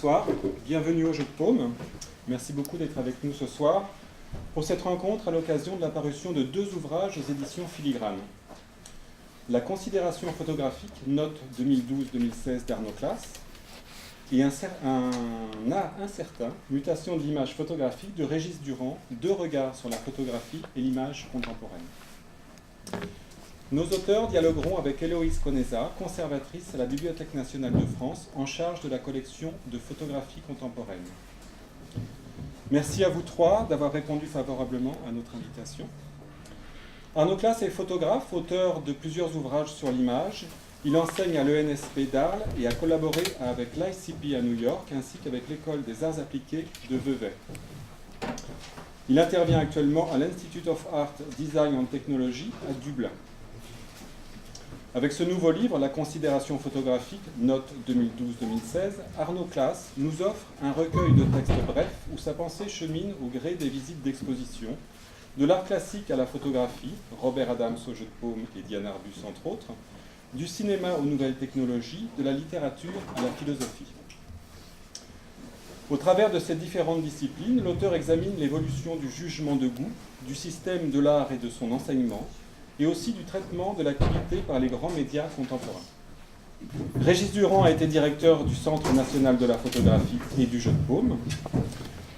bonsoir, bienvenue au Jeu de Paume. Merci beaucoup d'être avec nous ce soir pour cette rencontre à l'occasion de la parution de deux ouvrages aux éditions Filigrane. La considération photographique, note 2012-2016 d'Arnaud Classe, et un art incertain, mutation de l'image photographique de Régis Durand, deux regards sur la photographie et l'image contemporaine. Nos auteurs dialogueront avec Héloïse Conesa, conservatrice à la Bibliothèque nationale de France, en charge de la collection de photographie contemporaine. Merci à vous trois d'avoir répondu favorablement à notre invitation. Arnaud Classe est photographe, auteur de plusieurs ouvrages sur l'image. Il enseigne à l'ENSP d'Arles et a collaboré avec l'ICP à New York, ainsi qu'avec l'École des Arts Appliqués de Vevey. Il intervient actuellement à l'Institute of Art, Design and Technology à Dublin. Avec ce nouveau livre, La considération photographique, note 2012-2016, Arnaud Classe nous offre un recueil de textes brefs où sa pensée chemine au gré des visites d'exposition, de l'art classique à la photographie, Robert Adams au Jeu de Paume et Diane Arbus entre autres, du cinéma aux nouvelles technologies, de la littérature à la philosophie. Au travers de ces différentes disciplines, l'auteur examine l'évolution du jugement de goût, du système de l'art et de son enseignement, et aussi du traitement de l'activité par les grands médias contemporains. Régis Durand a été directeur du Centre national de la photographie et du Jeu de Paume.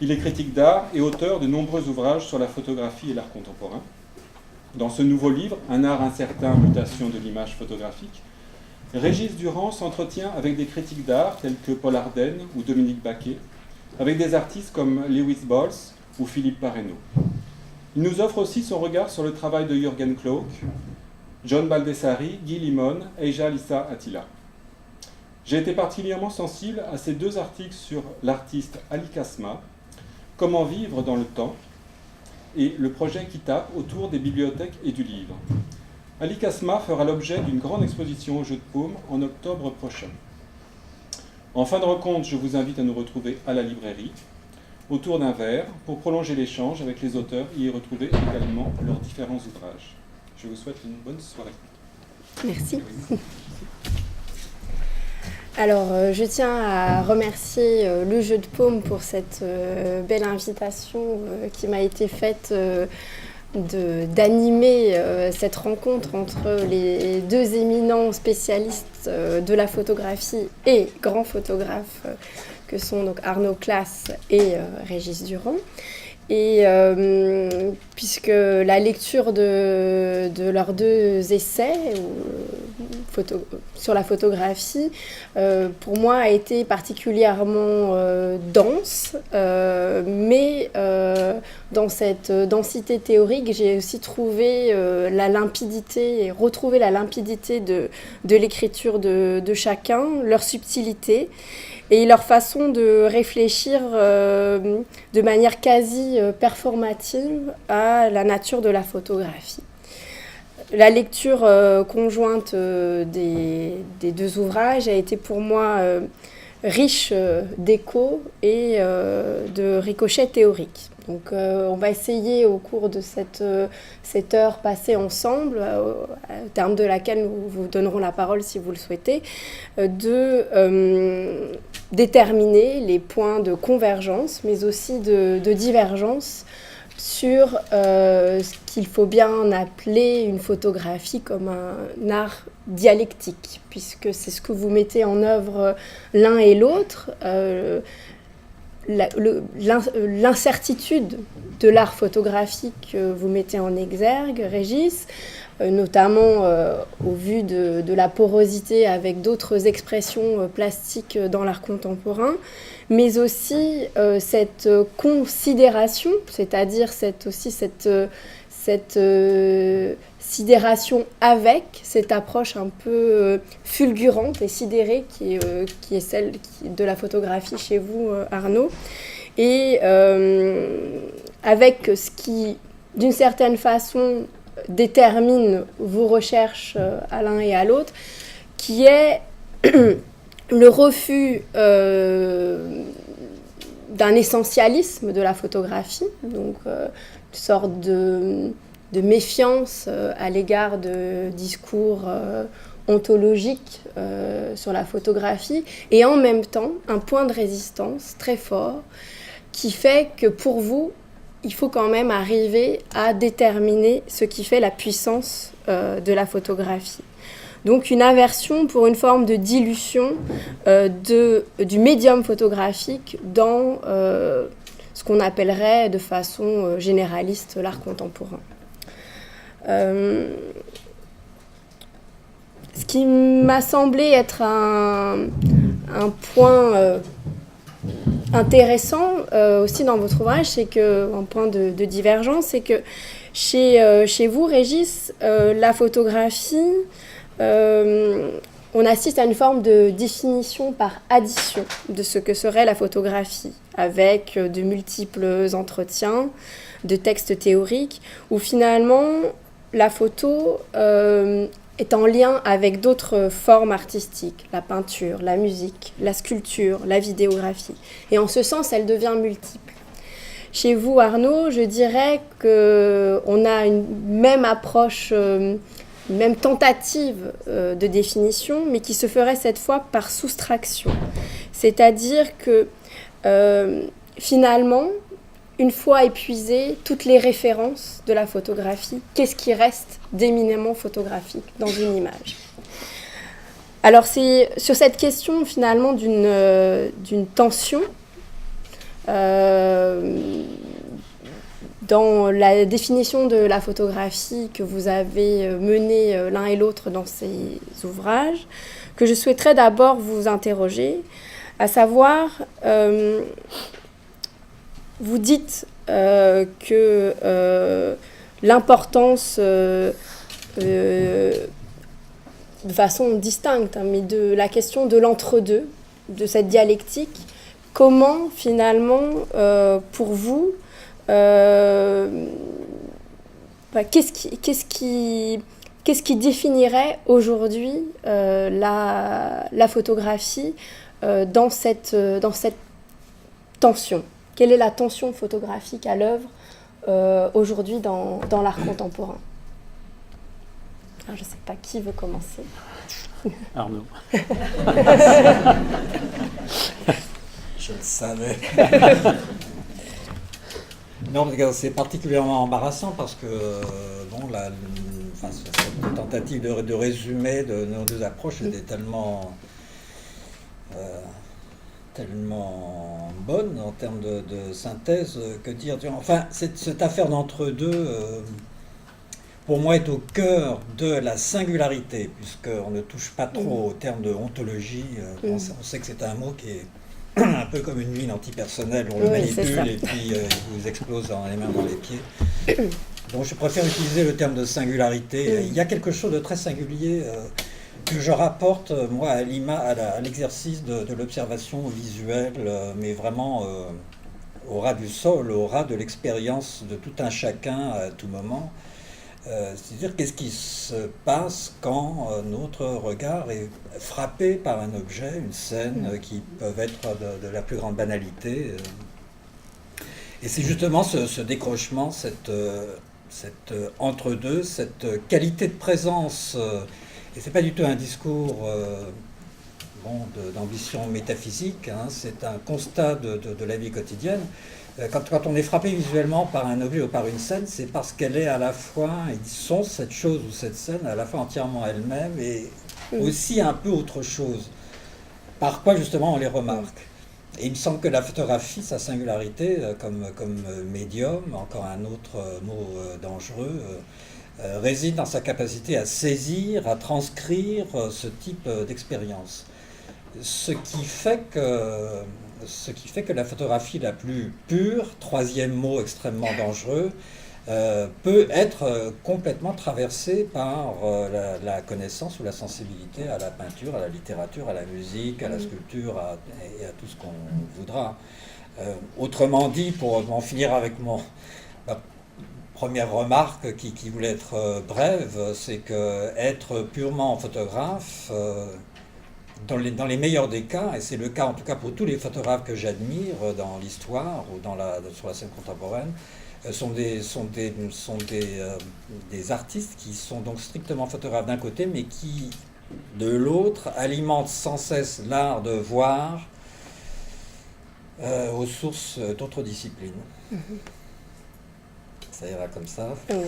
Il est critique d'art et auteur de nombreux ouvrages sur la photographie et l'art contemporain. Dans ce nouveau livre, Un art incertain, mutation de l'image photographique, Régis Durand s'entretient avec des critiques d'art tels que Paul Ardenne ou Dominique Baquet, avec des artistes comme Lewis Bols ou Philippe Parreno. Il nous offre aussi son regard sur le travail de Jürgen Klock, John Baldessari, Guy Limon et Jalissa Attila. J'ai été particulièrement sensible à ces deux articles sur l'artiste Ali Kasma, Comment vivre dans le temps, et le projet qui tape autour des bibliothèques et du livre. Ali Kasma fera l'objet d'une grande exposition au Jeu de Paume en octobre prochain. En fin de rencontre, je vous invite à nous retrouver à la librairie, autour d'un verre, pour prolonger l'échange avec les auteurs et y retrouver également leurs différents ouvrages. Je vous souhaite une bonne soirée. Merci. Alors, je tiens à remercier le Jeu de Paume pour cette belle invitation qui m'a été faite d'animer cette rencontre entre les deux éminents spécialistes de la photographie et grands photographes que sont donc Arnaud Classe et Régis Durand. Et puisque la lecture de leurs deux essais sur la photographie, pour moi, a été particulièrement dense, mais dans cette densité théorique, j'ai aussi trouvé la limpidité et retrouvé la limpidité de l'écriture de chacun, leur subtilité et leur façon de réfléchir de manière quasi performative à la nature de la photographie. La lecture conjointe des deux ouvrages a été pour moi riche d'échos et de ricochets théoriques. Donc on va essayer au cours de cette heure passée ensemble, au terme de laquelle nous vous donnerons la parole si vous le souhaitez, de déterminer les points de convergence, mais aussi de divergence sur ce qu'il faut bien appeler une photographie comme un art dialectique, puisque c'est ce que vous mettez en œuvre l'un et l'autre. L'incertitude de l'art photographique que vous mettez en exergue, Régis, notamment au vu de la porosité avec d'autres expressions plastiques dans l'art contemporain, mais aussi cette considération, c'est-à-dire cette sidération avec cette approche un peu fulgurante et sidérée qui est celle de la photographie chez vous, Arnaud, et avec ce qui, d'une certaine façon, détermine vos recherches à l'un et à l'autre, qui est le refus d'un essentialisme de la photographie, donc une sorte de méfiance à l'égard de discours ontologique sur la photographie, et en même temps un point de résistance très fort qui fait que pour vous, il faut quand même arriver à déterminer ce qui fait la puissance de la photographie. Donc une aversion pour une forme de dilution du médium photographique dans ce qu'on appellerait de façon généraliste l'art contemporain. Ce qui m'a semblé être un point intéressant aussi dans votre ouvrage, c'est que, un point de divergence, c'est que chez vous, Régis, la photographie, on assiste à une forme de définition par addition de ce que serait la photographie, avec de multiples entretiens, de textes théoriques, où finalement la photo est en lien avec d'autres formes artistiques, la peinture, la musique, la sculpture, la vidéographie. Et en ce sens, elle devient multiple. Chez vous, Arnaud, je dirais qu'on a une même approche, une même tentative de définition, mais qui se ferait cette fois par soustraction. C'est-à-dire que finalement, une fois épuisées toutes les références de la photographie, qu'est-ce qui reste d'éminemment photographique dans une image ? Alors c'est sur cette question finalement d'une tension dans la définition de la photographie que vous avez menée l'un et l'autre dans ces ouvrages, que je souhaiterais d'abord vous interroger, à savoir... Vous dites que l'importance, de façon distincte, mais de la question de l'entre-deux, de cette dialectique, comment finalement, pour vous, qu'est-ce qui définirait aujourd'hui la photographie dans cette tension ? Quelle est la tension photographique à l'œuvre aujourd'hui dans l'art contemporain ? Alors, je ne sais pas qui veut commencer. Arnaud. Je le savais. Non, c'est particulièrement embarrassant parce que cette tentative de résumé de nos deux approches était tellement bonne en termes de synthèse, que dire. Enfin, cette affaire d'entre-deux, pour moi, est au cœur de la singularité, puisqu'on ne touche pas trop au terme de ontologie. On sait que c'est un mot qui est un peu comme une mine antipersonnelle, on le manipule et puis il vous explose dans les mains, dans les pieds. Donc je préfère utiliser le terme de singularité. Il y a quelque chose de très singulier que je rapporte, moi, à l'exercice de l'observation visuelle, mais vraiment au ras du sol, au ras de l'expérience de tout un chacun à tout moment. C'est-à-dire qu'est-ce qui se passe quand notre regard est frappé par un objet, une scène qui peuvent être de la plus grande banalité. Et c'est justement ce décrochement, cette entre-deux, cette qualité de présence. Et c'est pas du tout un discours d'ambition métaphysique, hein, c'est un constat de la vie quotidienne. Quand on est frappé visuellement par un objet ou par une scène, c'est parce qu'elle est à la fois, ils sont cette chose ou cette scène, à la fois entièrement elle-même et aussi un peu autre chose. Par quoi justement on les remarque. Et il me semble que la photographie, sa singularité comme médium, encore un autre mot dangereux, réside dans sa capacité à saisir, à transcrire ce type d'expérience. Ce qui fait que la photographie la plus pure, troisième mot extrêmement dangereux, peut être complètement traversée par la connaissance ou la sensibilité à la peinture, à la littérature, à la musique, à la sculpture et à tout ce qu'on voudra. Autrement dit, pour en finir avec ma première remarque qui voulait être brève, c'est que être purement photographe, dans les meilleurs des cas, et c'est le cas en tout cas pour tous les photographes que j'admire dans l'histoire ou sur la scène contemporaine, sont des artistes qui sont donc strictement photographes d'un côté, mais qui de l'autre, alimente sans cesse l'art de voir aux sources d'autres disciplines. Ça ira comme ça. Oui.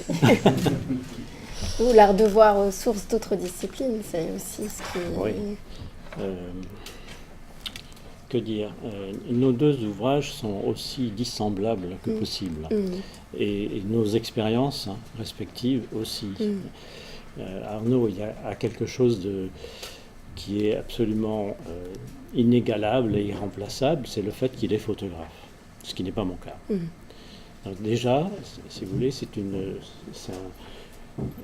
Ou l'art de voir aux sources d'autres disciplines, c'est aussi ce qui... Oui. Que dire nos deux ouvrages sont aussi dissemblables que possible. Et nos expériences respectives aussi. Arnaud, il y a quelque chose qui est absolument inégalable et irremplaçable, c'est le fait qu'il est photographe, ce qui n'est pas mon cas. Donc déjà, si vous voulez, c'est une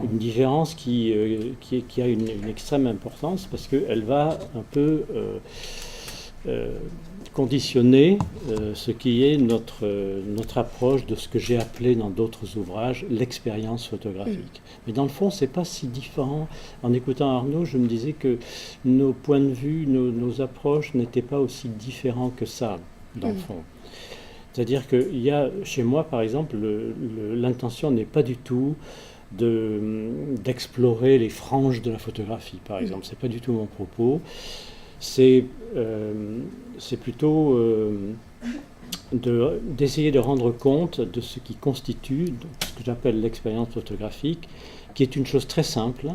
différence qui a une extrême importance parce qu'elle va un peu conditionner ce qui est notre approche de ce que j'ai appelé dans d'autres ouvrages l'expérience photographique. Mais dans le fond, c'est pas si différent. En écoutant Arnaud, je me disais que nos points de vue, nos approches n'étaient pas aussi différents que ça, dans le fond. C'est-à-dire qu'il y a, chez moi, par exemple, l'intention n'est pas du tout d'explorer les franges de la photographie, par exemple. C'est pas du tout mon propos. C'est plutôt d'essayer de rendre compte de ce qui constitue ce que j'appelle l'expérience photographique, qui est une chose très simple,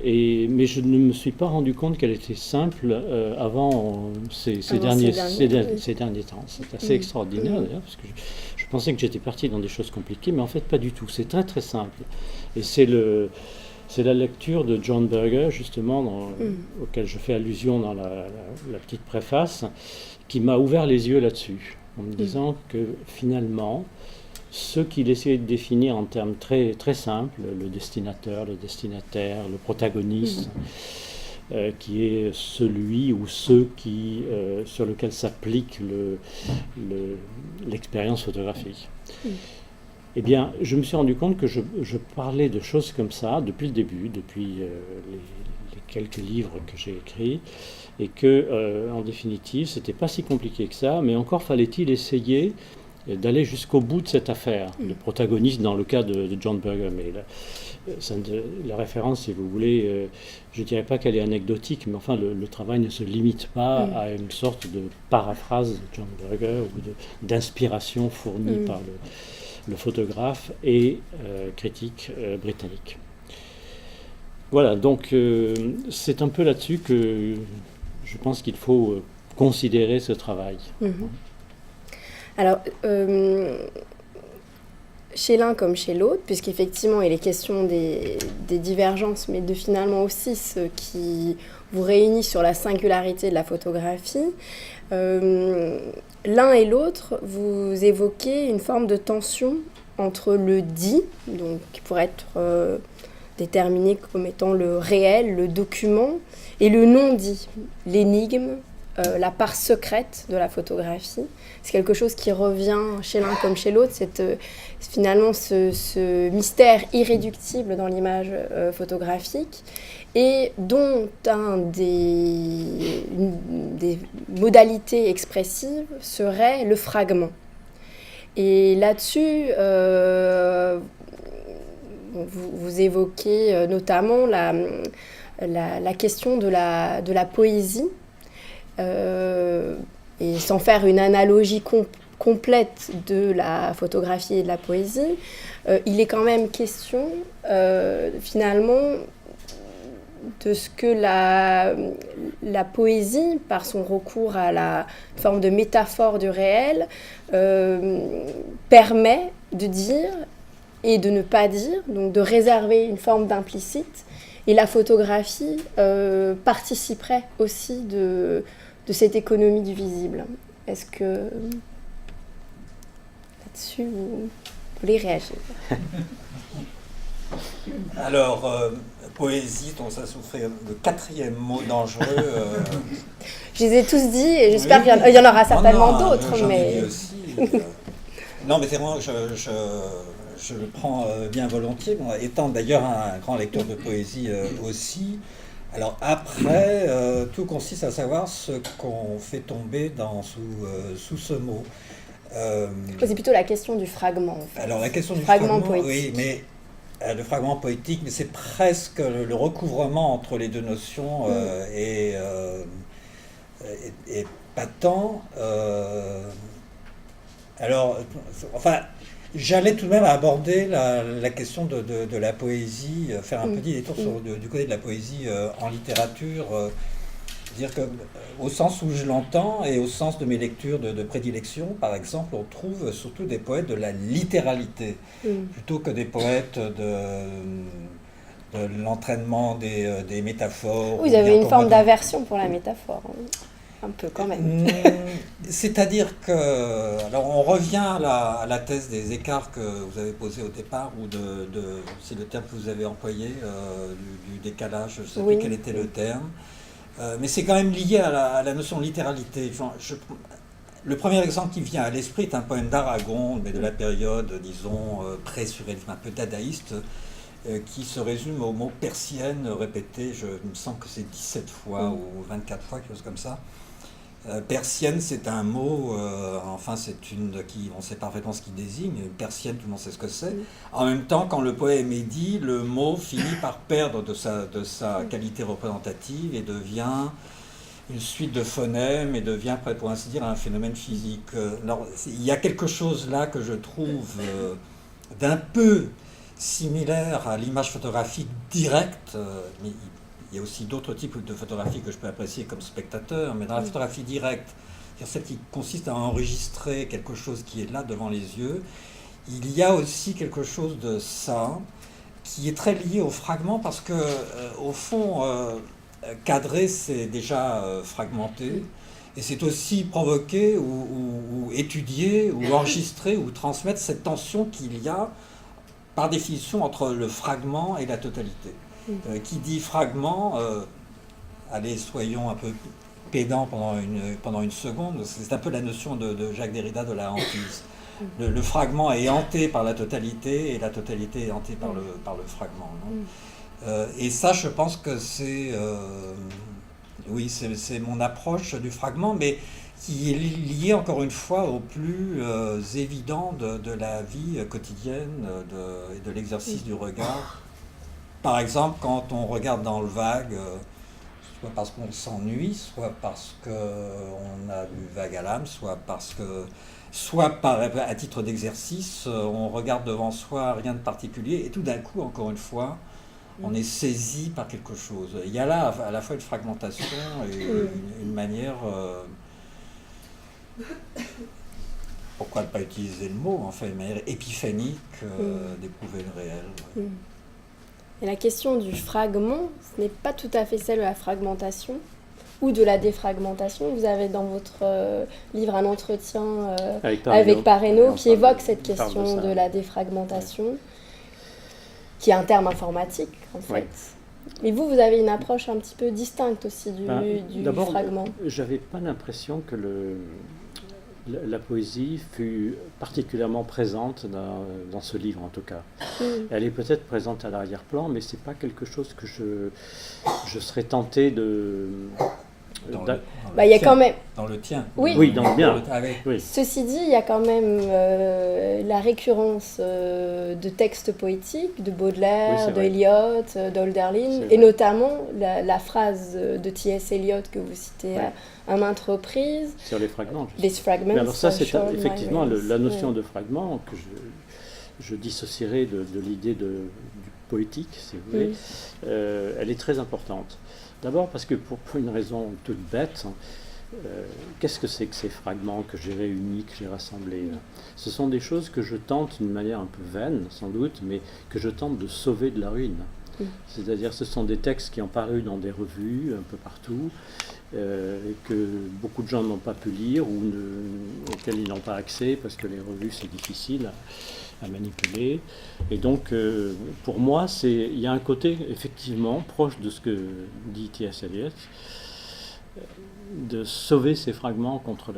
mais je ne me suis pas rendu compte qu'elle était simple avant ces derniers temps. C'est assez extraordinaire d'ailleurs, parce que je pensais que j'étais parti dans des choses compliquées, mais en fait pas du tout. C'est très très simple. Et c'est la lecture de John Berger, justement, auquel je fais allusion dans la petite préface, qui m'a ouvert les yeux là-dessus, en me disant que finalement, ce qu'il essayait de définir en termes très, très simples, le destinateur, le destinataire, le protagoniste, qui est celui ou ceux sur lequel s'applique l'expérience photographique. Eh bien, je me suis rendu compte que je parlais de choses comme ça depuis le début, depuis les quelques livres que j'ai écrits, et que, en définitive, c'était pas si compliqué que ça, mais encore fallait-il essayer d'aller jusqu'au bout de cette affaire. Le protagoniste, dans le cas de John Berger, mais la référence, si vous voulez, je ne dirais pas qu'elle est anecdotique, mais enfin, le travail ne se limite pas à une sorte de paraphrase de John Berger ou d'inspiration fournie par le photographe et critique britannique. Voilà, donc c'est un peu là-dessus que je pense qu'il faut considérer ce travail. Alors, chez l'un comme chez l'autre, puisqu'effectivement il est question des divergences, mais de finalement aussi ce qui vous réunit sur la singularité de la photographie, l'un et l'autre, vous évoquez une forme de tension entre le dit, donc qui pourrait être déterminé comme étant le réel, le document, et le non-dit, l'énigme, la part secrète de la photographie. C'est quelque chose qui revient chez l'un comme chez l'autre, c'est finalement ce mystère irréductible dans l'image photographique, et dont des modalités expressives serait le fragment. Et là-dessus, vous évoquez notamment la question de la poésie, et sans faire une analogie complète de la photographie et de la poésie, il est quand même question, finalement, de ce que la poésie, par son recours à la forme de métaphore du réel, permet de dire et de ne pas dire, donc de réserver une forme d'implicite. Et la photographie participerait aussi de cette économie du visible. Est-ce que là-dessus, vous voulez réagir? Alors, poésie, dont ça souffrait le quatrième mot dangereux. Je les ai tous dit et j'espère qu'il y en aura certainement d'autres. J'en mais... ai dit aussi. Non, mais c'est vraiment, je le prends bien volontiers, moi, étant d'ailleurs un grand lecteur de poésie aussi. Alors après, tout consiste à savoir ce qu'on fait tomber sous ce mot. C'est plutôt la question du fragment. En fait. Alors la question du fragment fragment, poétique. oui, mais le fragment poétique, mais c'est presque le recouvrement entre les deux notions est patent. Alors, enfin, j'allais tout de même aborder la question de la poésie, faire un petit détour du côté de la poésie en littérature. Dire que, au sens où je l'entends et au sens de mes lectures de prédilection, par exemple, on trouve surtout des poètes de la littéralité, plutôt que des poètes de l'entraînement des métaphores. Vous avez une forme d'aversion pour la métaphore, hein. Un peu quand même. C'est-à-dire que, alors on revient à la thèse des écarts que vous avez posé au départ, ou c'est le terme que vous avez employé, du décalage, je ne sais plus quel était le terme. Mais c'est quand même lié à la notion de littéralité. Le premier exemple qui vient à l'esprit est un poème d'Aragon, mais de la période, disons, pré-surréaliste, un peu dadaïste, qui se résume au mot persienne répété, il me semble que c'est 17 fois ou 24 fois, quelque chose comme ça. Persienne, c'est un mot, enfin on sait parfaitement ce qu'il désigne. Persienne, tout le monde sait ce que c'est. En même temps, quand le poème est dit, le mot finit par perdre de sa qualité représentative et devient une suite de phonèmes et devient, pour ainsi dire, un phénomène physique. Alors, il y a quelque chose là que je trouve d'un peu similaire à l'image photographique directe, mais il y a aussi d'autres types de photographies que je peux apprécier comme spectateur, mais dans la photographie directe, c'est-à-dire celle qui consiste à enregistrer quelque chose qui est là devant les yeux, il y a aussi quelque chose de ça qui est très lié au fragment, parce que au fond, cadrer, c'est déjà fragmenter, et c'est aussi provoquer ou étudier ou enregistrer ou transmettre cette tension qu'il y a par définition entre le fragment et la totalité. Qui dit fragment, allez, soyons un peu pédants pendant une seconde, c'est un peu la notion de Jacques Derrida de la hantise. Le fragment est hanté par la totalité et la totalité est hantée par le fragment. Et ça, je pense que c'est mon approche du fragment, mais qui est lié encore une fois au plus évident de la vie quotidienne et de l'exercice du regard. Par exemple, quand on regarde dans le vague, soit parce qu'on s'ennuie, soit parce qu'on a du vague à l'âme, soit à titre d'exercice, on regarde devant soi, rien de particulier, et tout d'un coup, encore une fois, on est saisi par quelque chose. Il y a là à la fois une fragmentation et une manière... pourquoi ne pas utiliser le mot, en fait, une manière épiphanique d'éprouver le réel. Et la question du fragment, ce n'est pas tout à fait celle de la fragmentation ou de la défragmentation. Vous avez dans votre livre un entretien avec Parreno qui évoque cette question de la défragmentation, qui est un terme informatique en fait. Mais vous avez une approche un petit peu distincte aussi du fragment. J'avais pas l'impression que la poésie fut particulièrement présente dans ce livre, en tout cas. Elle est peut-être présente à l'arrière-plan, mais c'est pas quelque chose que je serais tenté de... il y a quand même... Dans le tien. Oui, dans le bien. Oui. Ceci dit, il y a quand même la récurrence de textes poétiques, de Baudelaire, de Eliot, d'Hölderlin, et notamment la phrase de T.S. Eliot que vous citez à maintes reprises. Sur les fragments. These fragments. Mais alors ça, c'est effectivement la notion de fragment que je dissocierai de l'idée du poétique, si vous voulez. Elle est très importante. D'abord parce que pour une raison toute bête, qu'est-ce que c'est que ces fragments que j'ai réunis, que j'ai rassemblés? Ce sont des choses que je tente d'une manière un peu vaine, sans doute, mais que je tente de sauver de la ruine. C'est-à-dire ce sont des textes qui ont paru dans des revues un peu partout, que beaucoup de gens n'ont pas pu lire ou auxquels ils n'ont pas accès parce que les revues c'est difficile à manipuler. Et donc pour moi il y a un côté effectivement proche de ce que dit T.S. Eliot, de sauver ces fragments contre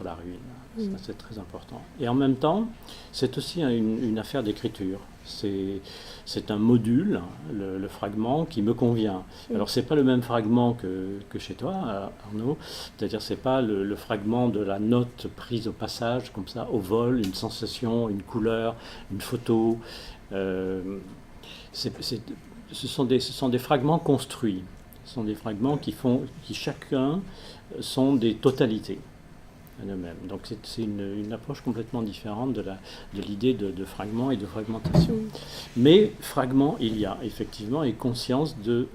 la ruine. Ça, c'est très important. Et en même temps, c'est aussi une affaire d'écriture. C'est un module, le fragment, qui me convient. Alors, c'est pas le même fragment que chez toi, Arnaud. C'est-à-dire, c'est pas le fragment de la note prise au passage, comme ça, au vol, une sensation, une couleur, une photo. Ce sont des fragments construits. Ce sont des fragments qui chacun sont des totalités eux-mêmes. Donc c'est une approche complètement différente de l'idée de fragments et de fragmentation. Mais fragment, il y a effectivement et conscience de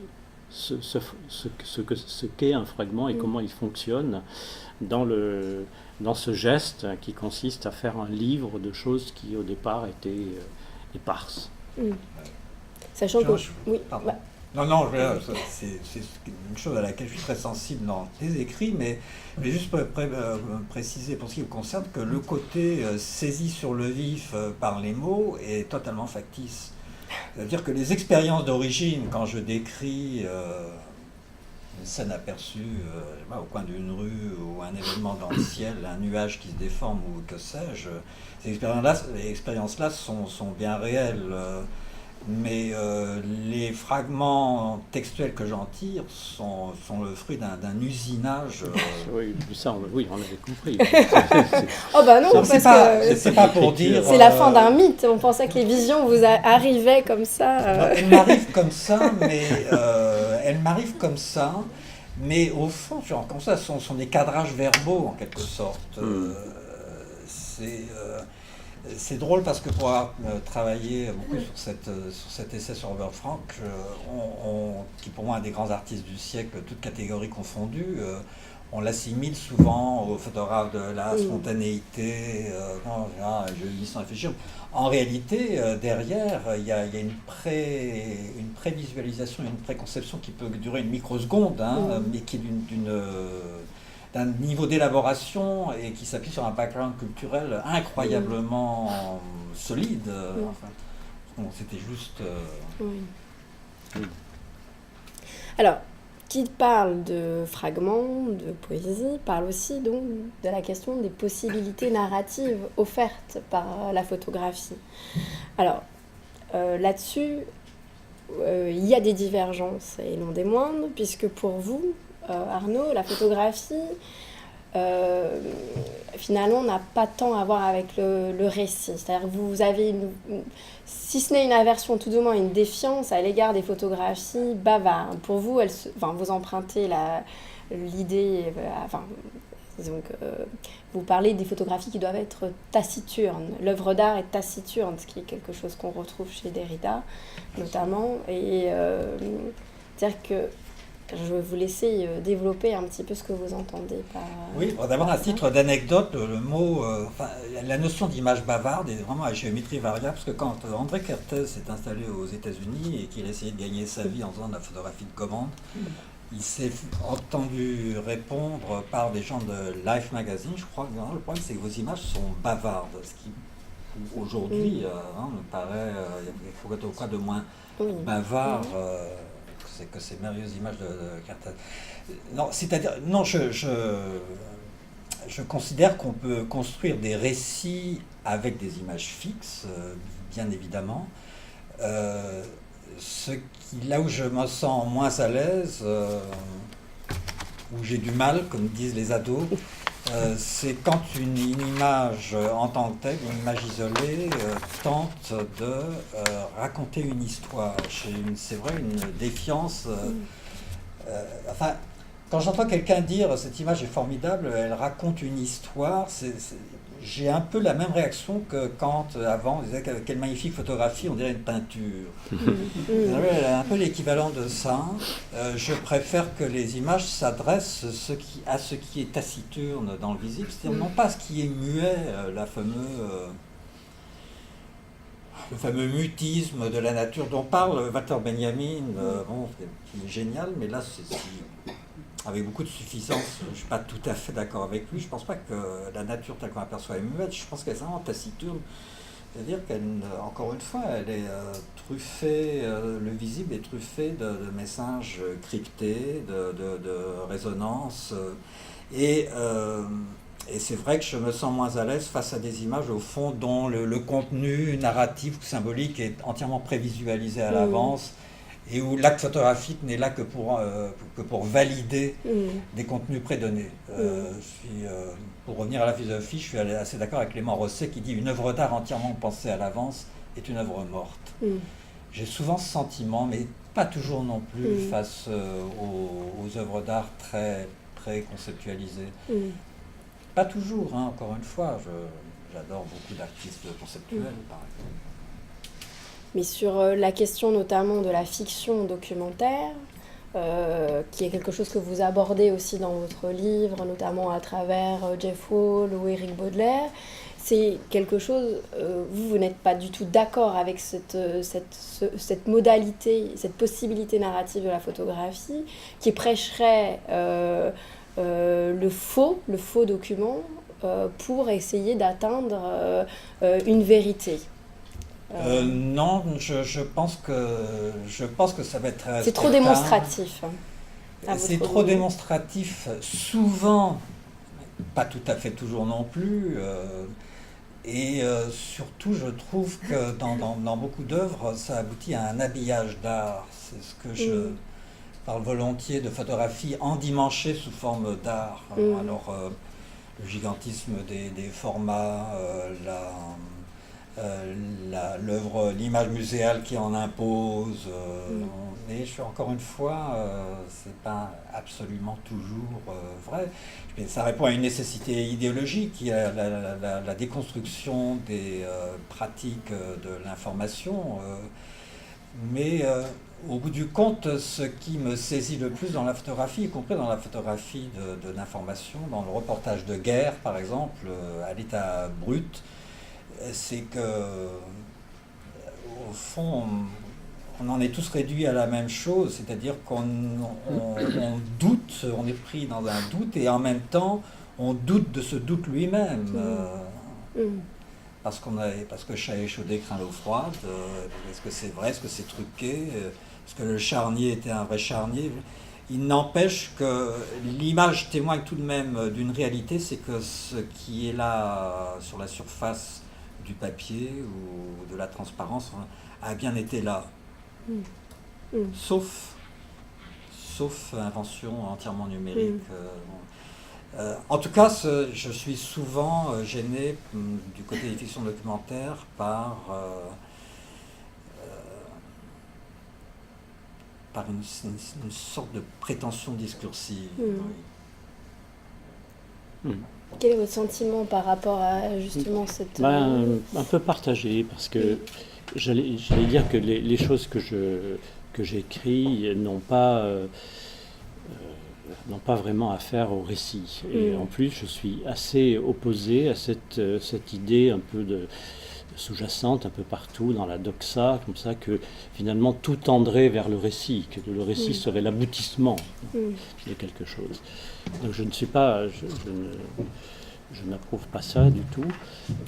ce qu'est un fragment et comment il fonctionne dans ce geste qui consiste à faire un livre de choses qui au départ étaient éparses. Sachant que... Oui, pardon. Non, c'est une chose à laquelle je suis très sensible dans tes écrits, mais je vais juste préciser pour ce qui me concerne que le côté saisi sur le vif par les mots est totalement factice. C'est-à-dire que les expériences d'origine, quand je décris une scène aperçue au coin d'une rue ou un événement dans le ciel, un nuage qui se déforme ou que sais-je, ces expériences-là sont bien réelles. Mais les fragments textuels que j'en tire sont le fruit d'un usinage. Oui, on avait compris. Oh bah non, parce que c'est pas pour dire. C'est la fin d'un mythe. On pensait que les visions vous arrivaient comme ça. Elles m'arrivent comme ça, mais au fond, comme ça, ce sont des cadrages verbaux en quelque sorte. C'est drôle parce que pour avoir travaillé beaucoup sur cet essai sur Robert Frank, qui pour moi est un des grands artistes du siècle, toutes catégories confondues, on l'assimile souvent au photographe de la spontanéité, je lis sans réfléchir. En réalité, derrière, il y a une prévisualisation, une préconception qui peut durer une microseconde, mais qui est d'un niveau d'élaboration et qui s'appuie sur un background culturel incroyablement solide. C'était juste... Alors, qui parle de fragments, de poésie, parle aussi donc de la question des possibilités narratives offertes par la photographie. Alors, là-dessus, il y a des divergences et non des moindres, puisque pour vous, Arnaud, la photographie, finalement, n'a pas tant à voir avec le récit. C'est-à-dire que vous avez, si ce n'est une aversion, tout du moins une défiance à l'égard des photographies bavardes. Pour vous, vous empruntez l'idée... Donc, vous parlez des photographies qui doivent être taciturnes. L'œuvre d'art est taciturne, ce qui est quelque chose qu'on retrouve chez Derrida, notamment. Et c'est-à-dire que je vais vous laisser développer un petit peu ce que vous entendez par... Oui, d'abord, à titre d'anecdote, le mot, la notion d'image bavarde est vraiment à géométrie variable, parce que quand André Kertész s'est installé aux États-Unis et qu'il essayait de gagner sa vie en faisant de la photographie de commande, il s'est entendu répondre par des gens de Life Magazine, je crois. Le problème, c'est que vos images sont bavardes, ce qui, aujourd'hui, me paraît, il faut quoi de moins bavard que ces merveilleuses images de Kertész. Non, c'est-à-dire, non, je considère qu'on peut construire des récits avec des images fixes, bien évidemment. Là où je me sens moins à l'aise, où j'ai du mal, comme disent les ados, c'est quand une image en tant que telle, une image isolée, tente de raconter une histoire. C'est vrai, une défiance. Quand j'entends quelqu'un dire « cette image est formidable, elle raconte une histoire », j'ai un peu la même réaction que quand, avant, on disait « quelle magnifique photographie, on dirait une peinture ». Un peu l'équivalent de ça. Je préfère que les images s'adressent à ce qui est taciturne dans le visible, c'est-à-dire non pas à ce qui est muet, le fameux mutisme de la nature dont parle Walter Benjamin, qui est génial, mais là, avec beaucoup de suffisance, je ne suis pas tout à fait d'accord avec lui. Je ne pense pas que la nature telle qu'on l'aperçoit est muette, je pense qu'elle est vraiment taciturne. C'est-à-dire qu'encore une fois, elle est truffée, le visible est truffé de messages cryptés, de résonances. Et c'est vrai que je me sens moins à l'aise face à des images, au fond, dont le contenu narratif ou symbolique est entièrement prévisualisé à l'avance, et où l'acte photographique n'est là que pour valider des contenus prédonnés. Pour revenir à la philosophie, je suis assez d'accord avec Clément Rosset qui dit « une œuvre d'art entièrement pensée à l'avance est une œuvre morte ». j'ai souvent ce sentiment, mais pas toujours non plus, face aux œuvres d'art très conceptualisées. Pas toujours, hein, encore une fois, j'adore beaucoup d'artistes conceptuels, par exemple. Mais sur la question notamment de la fiction documentaire, qui est quelque chose que vous abordez aussi dans votre livre, notamment à travers Jeff Wall ou Éric Baudelaire, c'est quelque chose, vous n'êtes pas du tout d'accord avec cette modalité, cette possibilité narrative de la photographie, qui prêcherait le faux document pour essayer d'atteindre une vérité. Non, je pense que ça va être... C'est trop démonstratif. C'est trop démonstratif, souvent, pas tout à fait toujours non plus. Et surtout, je trouve que dans beaucoup d'œuvres, ça aboutit à un habillage d'art. C'est ce que je parle volontiers de photographie endimanchée sous forme d'art. Alors, le gigantisme des formats, l'image muséale qui en impose, mais encore une fois, c'est pas absolument toujours vrai. Mais ça répond à une nécessité idéologique, qui est la déconstruction des pratiques de l'information. Mais au bout du compte, ce qui me saisit le plus dans la photographie, y compris dans la photographie de l'information, dans le reportage de guerre par exemple, à l'état brut, c'est que, au fond, on en est tous réduits à la même chose, c'est-à-dire qu'on doute, on est pris dans un doute, et en même temps, on doute de ce doute lui-même. Parce que chat échaudé craint l'eau froide, est-ce que c'est vrai, est-ce que c'est truqué, est-ce que le charnier était un vrai charnier? Il n'empêche que l'image témoigne tout de même d'une réalité, c'est que ce qui est là sur la surface du papier ou de la transparence a bien été là. Sauf invention entièrement numérique. En tout cas, je suis souvent gêné du côté des fictions documentaires par une sorte de prétention discursive. Quel est votre sentiment par rapport à justement cette... Un peu partagé, parce que j'allais dire que les choses que j'écris n'ont pas vraiment affaire au récit. Et en plus, je suis assez opposé à cette idée un peu sous-jacente, un peu partout dans la doxa, comme ça, que finalement tout tendrait vers le récit, que le récit serait l'aboutissement de quelque chose. Donc je ne suis pas... Je n'approuve pas ça du tout.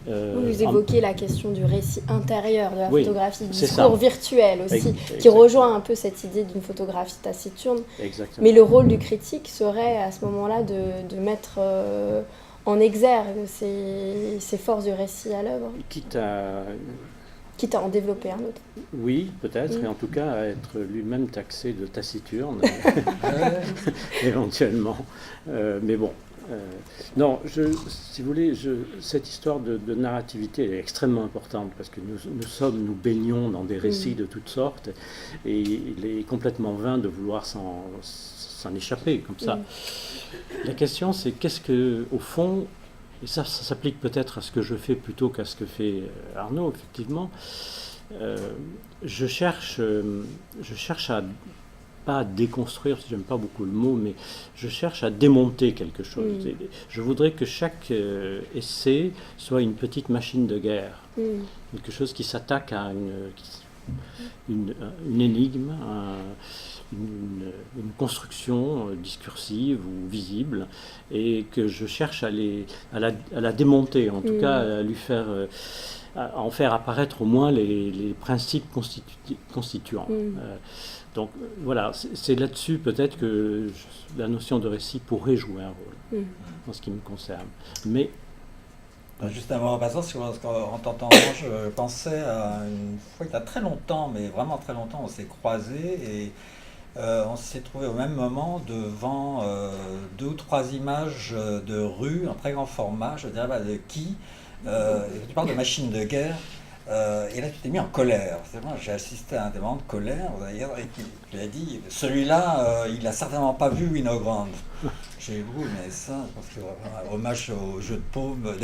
Vous évoquez la question du récit intérieur de la photographie, du discours ça. virtuel aussi, qui rejoint un peu cette idée d'une photographie taciturne. Exactement. Mais le rôle du critique serait à ce moment-là de mettre en exergue ces forces du récit à l'œuvre. Quitte à en développer un autre. Oui, peut-être, et en tout cas à être lui-même taxé de taciturne, éventuellement. Mais bon. Non, si vous voulez, cette histoire de narrativité est extrêmement importante, parce que nous baignons dans des récits de toutes sortes, et il est complètement vain de vouloir s'en échapper comme ça. La question, c'est qu'est-ce que, au fond, et ça s'applique peut-être à ce que je fais plutôt qu'à ce que fait Arnaud, effectivement, je cherche pas à déconstruire, j'aime pas beaucoup le mot, mais je cherche à démonter quelque chose. Je voudrais que chaque essai soit une petite machine de guerre, quelque chose qui s'attaque à une énigme, une construction discursive ou visible, et que je cherche à la démonter, en tout cas à lui faire... à en faire apparaître au moins les principes constituants. Donc voilà, c'est là-dessus peut-être que la notion de récit pourrait jouer un rôle, en ce qui me concerne. Mais... Juste avant, en passant, en t'entendant, je pensais à une fois, il y a très longtemps, mais vraiment très longtemps, on s'est croisés et on s'est trouvé au même moment devant 2 ou 3 images de rue en très grand format, je dirais de qui, tu parles de machine de guerre, Et là, tu t'es mis en colère. C'est vrai, j'ai assisté à un des moments de colère, d'ailleurs, et tu as dit, celui-là, il n'a certainement pas vu Winogrand. J'ai voulu, mais ça, parce que un hommage au jeu de paume,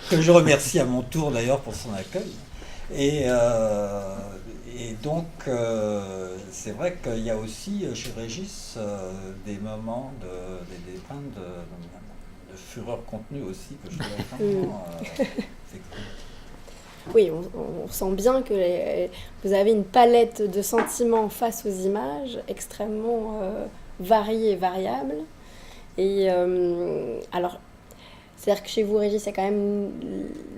que je remercie à mon tour d'ailleurs pour son accueil. Et donc, c'est vrai qu'il y a aussi chez Régis des moments, des points de fureur contenue aussi que je trouve vraiment c'est cool. Oui, on sent bien que vous avez une palette de sentiments face aux images extrêmement variée et variable. Et alors, c'est-à-dire que chez vous, Régis, il y a quand même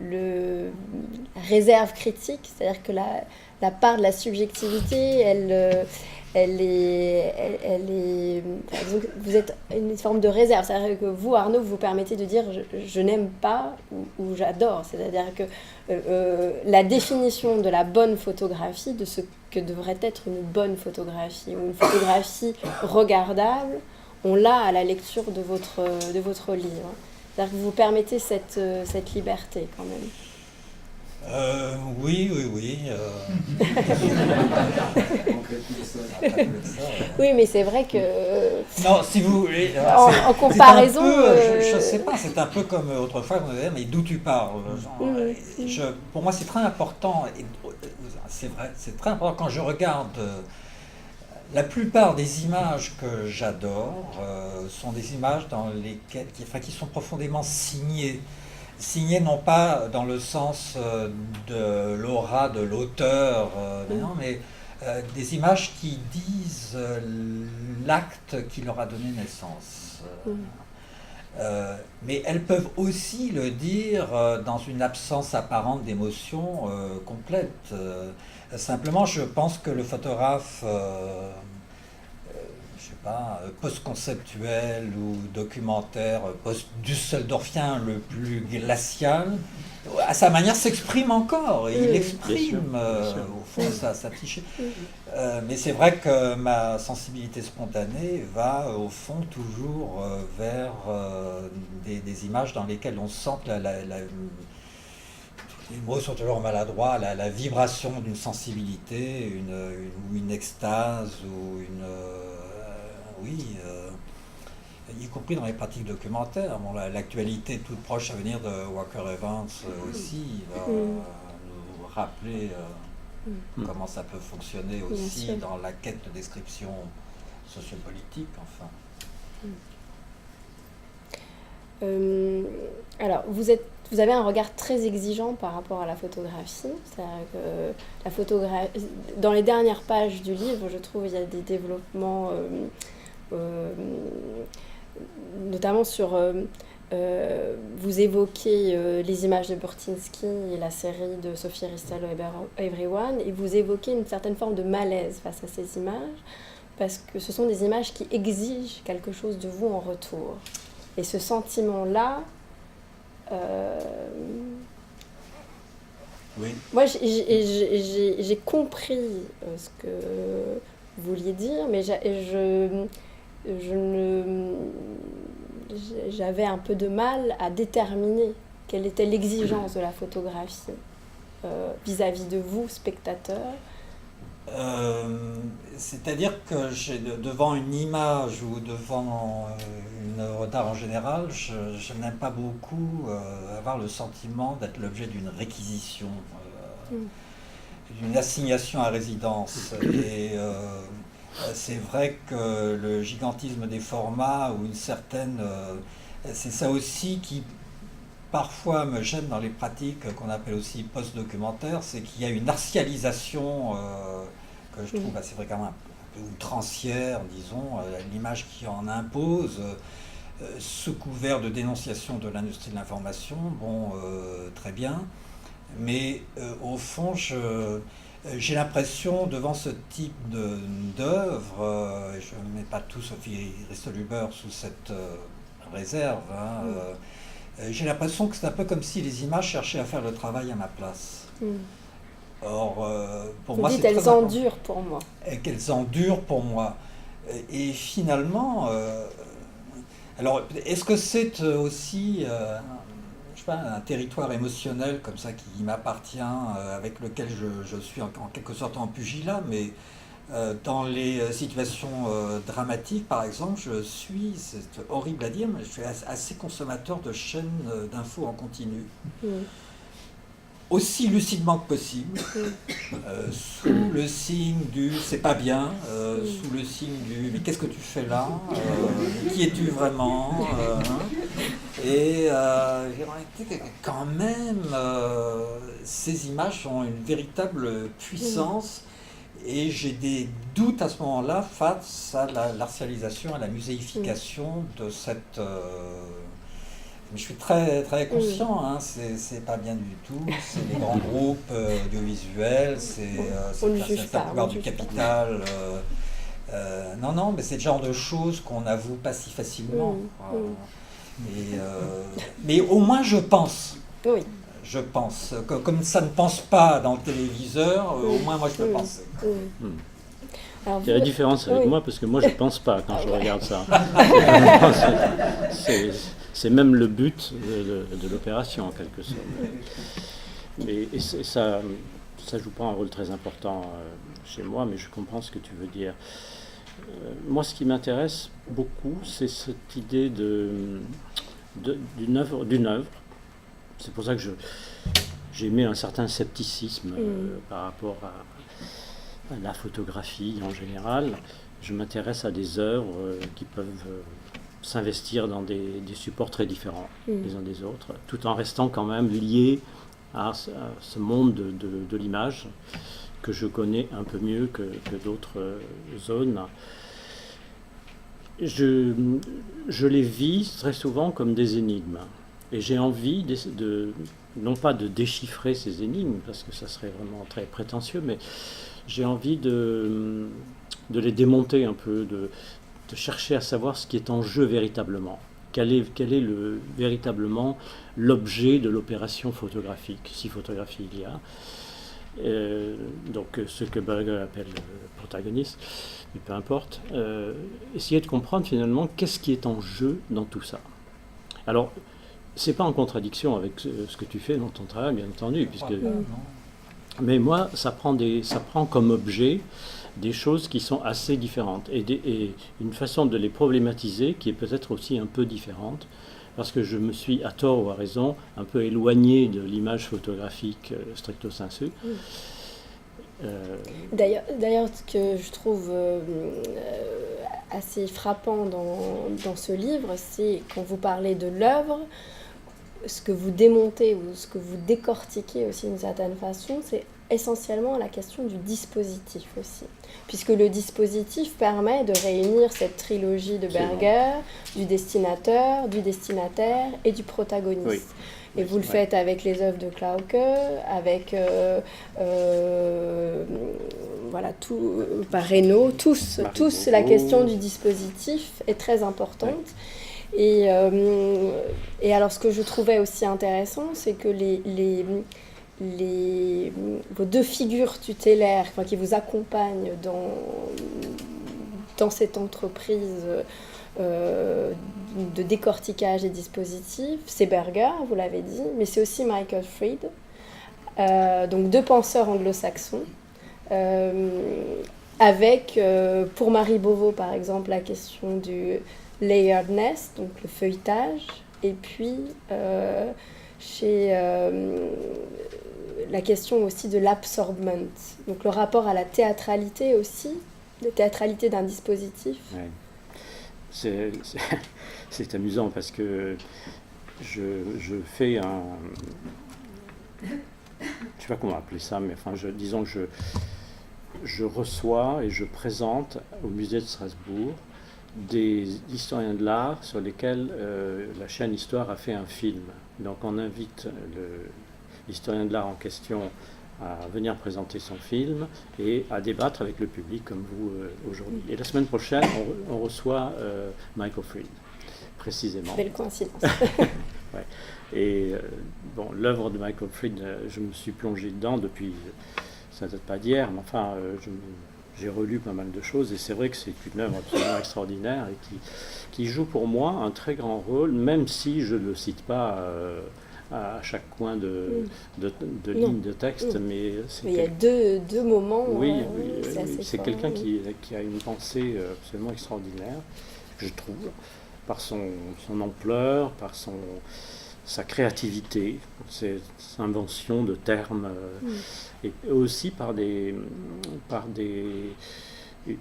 la réserve critique, c'est-à-dire que la part de la subjectivité, vous êtes une forme de réserve. C'est-à-dire que vous, Arnaud, vous permettez de dire je n'aime pas ou j'adore. C'est-à-dire que la définition de la bonne photographie, de ce que devrait être une bonne photographie ou une photographie regardable, on l'a à la lecture de votre livre. C'est-à-dire que vous permettez cette liberté quand même. Oui. Oui, mais c'est vrai que... non, si vous voulez... en comparaison... je ne sais pas, c'est un peu comme autrefois, on disait, mais d'où tu parles pour moi, c'est très important. C'est vrai, c'est très important quand je regarde... la plupart des images que j'adore sont des images dans lesquelles, qui sont profondément signées. Signées non pas dans le sens de l'aura de l'auteur, non, mais des images qui disent l'acte qui leur a donné naissance. Mais elles peuvent aussi le dire dans une absence apparente d'émotion complète. Simplement, je pense que le photographe, post-conceptuel ou documentaire, post-düsseldorfien le plus glacial, à sa manière s'exprime encore. Et il exprime, au fond, sa psyché. Mais c'est vrai que ma sensibilité spontanée va, au fond, toujours vers des images dans lesquelles on sent que les mots sont toujours maladroits, la vibration d'une sensibilité, une extase, ou y compris dans les pratiques documentaires. Bon, l'actualité toute proche à venir de Walker Evans aussi va nous rappeler comment ça peut fonctionner aussi dans la quête de description sociopolitique, enfin. Alors, vous avez un regard très exigeant par rapport à la photographie. C'est-à-dire que dans les dernières pages du livre, je trouve qu'il y a des développements, notamment sur... vous évoquez les images de Burtynsky et la série de Sophie Ristel, Everyone, et vous évoquez une certaine forme de malaise face à ces images, parce que ce sont des images qui exigent quelque chose de vous en retour. Et ce sentiment-là, moi j'ai compris ce que vous vouliez dire, mais j'avais un peu de mal à déterminer quelle était l'exigence de la photographie vis-à-vis de vous, spectateurs. C'est-à-dire que devant une image ou devant une œuvre d'art en général, je n'aime pas beaucoup avoir le sentiment d'être l'objet d'une réquisition, d'une assignation à résidence. Et c'est vrai que le gigantisme des formats ou une certaine... c'est ça aussi qui parfois me gêne dans les pratiques qu'on appelle aussi post-documentaires, c'est qu'il y a une artialisation que je trouve assez fréquemment un peu outrancière, disons, l'image qui en impose, sous couvert de dénonciation de l'industrie de l'information, très bien, mais au fond, j'ai l'impression, devant ce type d'œuvre, je ne mets pas tout Sophie Ristel-Huber sous cette réserve, j'ai l'impression que c'est un peu comme si les images cherchaient à faire le travail à ma place. Or, pour moi, c'est très important. Elles endurent pour moi. Et qu'elles endurent pour moi. Et finalement, alors, est-ce que c'est aussi, je pas, un territoire émotionnel comme ça qui m'appartient, avec lequel je suis en quelque sorte en pugilat, mais dans les situations dramatiques, par exemple, c'est horrible à dire, mais je suis assez consommateur de chaînes d'infos en continu. Aussi lucidement que possible, sous le signe du c'est pas bien, sous le signe du mais qu'est-ce que tu fais là, qui es-tu vraiment, et quand même, ces images ont une véritable puissance. Et j'ai des doutes à ce moment-là face à l'artificialisation, à la muséification de cette... je suis très, très conscient, hein, c'est pas bien du tout, c'est les grands groupes audiovisuels, c'est la pouvoir du capital. Non, mais c'est le genre de choses qu'on n'avoue pas si facilement. Mais au moins je pense. Oui. Je pense. Comme ça ne pense pas dans le téléviseur, au moins moi je le pensais. Il y a la différence avec moi, parce que moi je ne pense pas quand je regarde ça. C'est même le but de l'opération en quelque sorte. Et ça ne joue pas un rôle très important chez moi, mais je comprends ce que tu veux dire. Moi, ce qui m'intéresse beaucoup, c'est cette idée d'une œuvre. C'est pour ça que j'ai mis un certain scepticisme par rapport à la photographie en général. Je m'intéresse à des œuvres qui peuvent s'investir dans des supports très différents les uns des autres, tout en restant quand même liés à ce monde de l'image que je connais un peu mieux que d'autres zones. Je les vis très souvent comme des énigmes. Et j'ai envie non pas de déchiffrer ces énigmes, parce que ça serait vraiment très prétentieux, mais j'ai envie de les démonter un peu, de chercher à savoir ce qui est en jeu véritablement. Quel est véritablement l'objet de l'opération photographique, si photographie il y a. Donc ce que Berger appelle le protagoniste, mais peu importe. Essayer de comprendre finalement qu'est-ce qui est en jeu dans tout ça. Alors, c'est pas en contradiction avec ce que tu fais dans ton travail, bien entendu, puisque... Mais moi, ça prend comme objet des choses qui sont assez différentes et une façon de les problématiser qui est peut-être aussi un peu différente, parce que je me suis, à tort ou à raison, un peu éloigné de l'image photographique stricto sensu. D'ailleurs, ce que je trouve assez frappant dans ce livre, c'est quand vous parlez de l'œuvre, ce que vous démontez ou ce que vous décortiquez aussi d'une certaine façon, c'est essentiellement la question du dispositif aussi. Puisque le dispositif permet de réunir cette trilogie de Berger, du destinateur, du destinataire et du protagoniste. Oui. Et vous le faites avec les œuvres de Klauke, avec voilà, tout, par Reynaud, tous, la question du dispositif est très importante. Oui. Et alors, ce que je trouvais aussi intéressant, c'est que vos deux figures tutélaires qui vous accompagnent dans cette entreprise de décortiquage des dispositifs, c'est Berger, vous l'avez dit, mais c'est aussi Michael Fried, donc deux penseurs anglo-saxons, avec, pour Marie Beauvau par exemple, la question du layerness, donc le feuilletage, et puis chez la question aussi de l'absorbment, donc le rapport à la théâtralité aussi, la théâtralité d'un dispositif. Ouais. C'est amusant parce que je fais un... Je ne sais pas comment appeler ça, mais enfin, disons que je reçois et je présente au musée de Strasbourg des historiens de l'art sur lesquels la chaîne Histoire a fait un film. Donc on invite l'historien de l'art en question à venir présenter son film et à débattre avec le public comme vous aujourd'hui. Et la semaine prochaine, on reçoit Michael Fried, précisément. Belle coïncidence. Ouais. Et bon, l'œuvre de Michael Fried, je me suis plongé dedans depuis, ça ne date pas d'hier, mais enfin, j'ai relu pas mal de choses et c'est vrai que c'est une œuvre absolument extraordinaire et qui joue pour moi un très grand rôle, même si je ne le cite pas à chaque coin de Non. ligne de texte, Non. mais c'est Mais il y a deux moments. oui, c'est assez c'est fort, quelqu'un oui. qui a une pensée absolument extraordinaire, je trouve, par son ampleur, par sa créativité, ses inventions de termes, et aussi par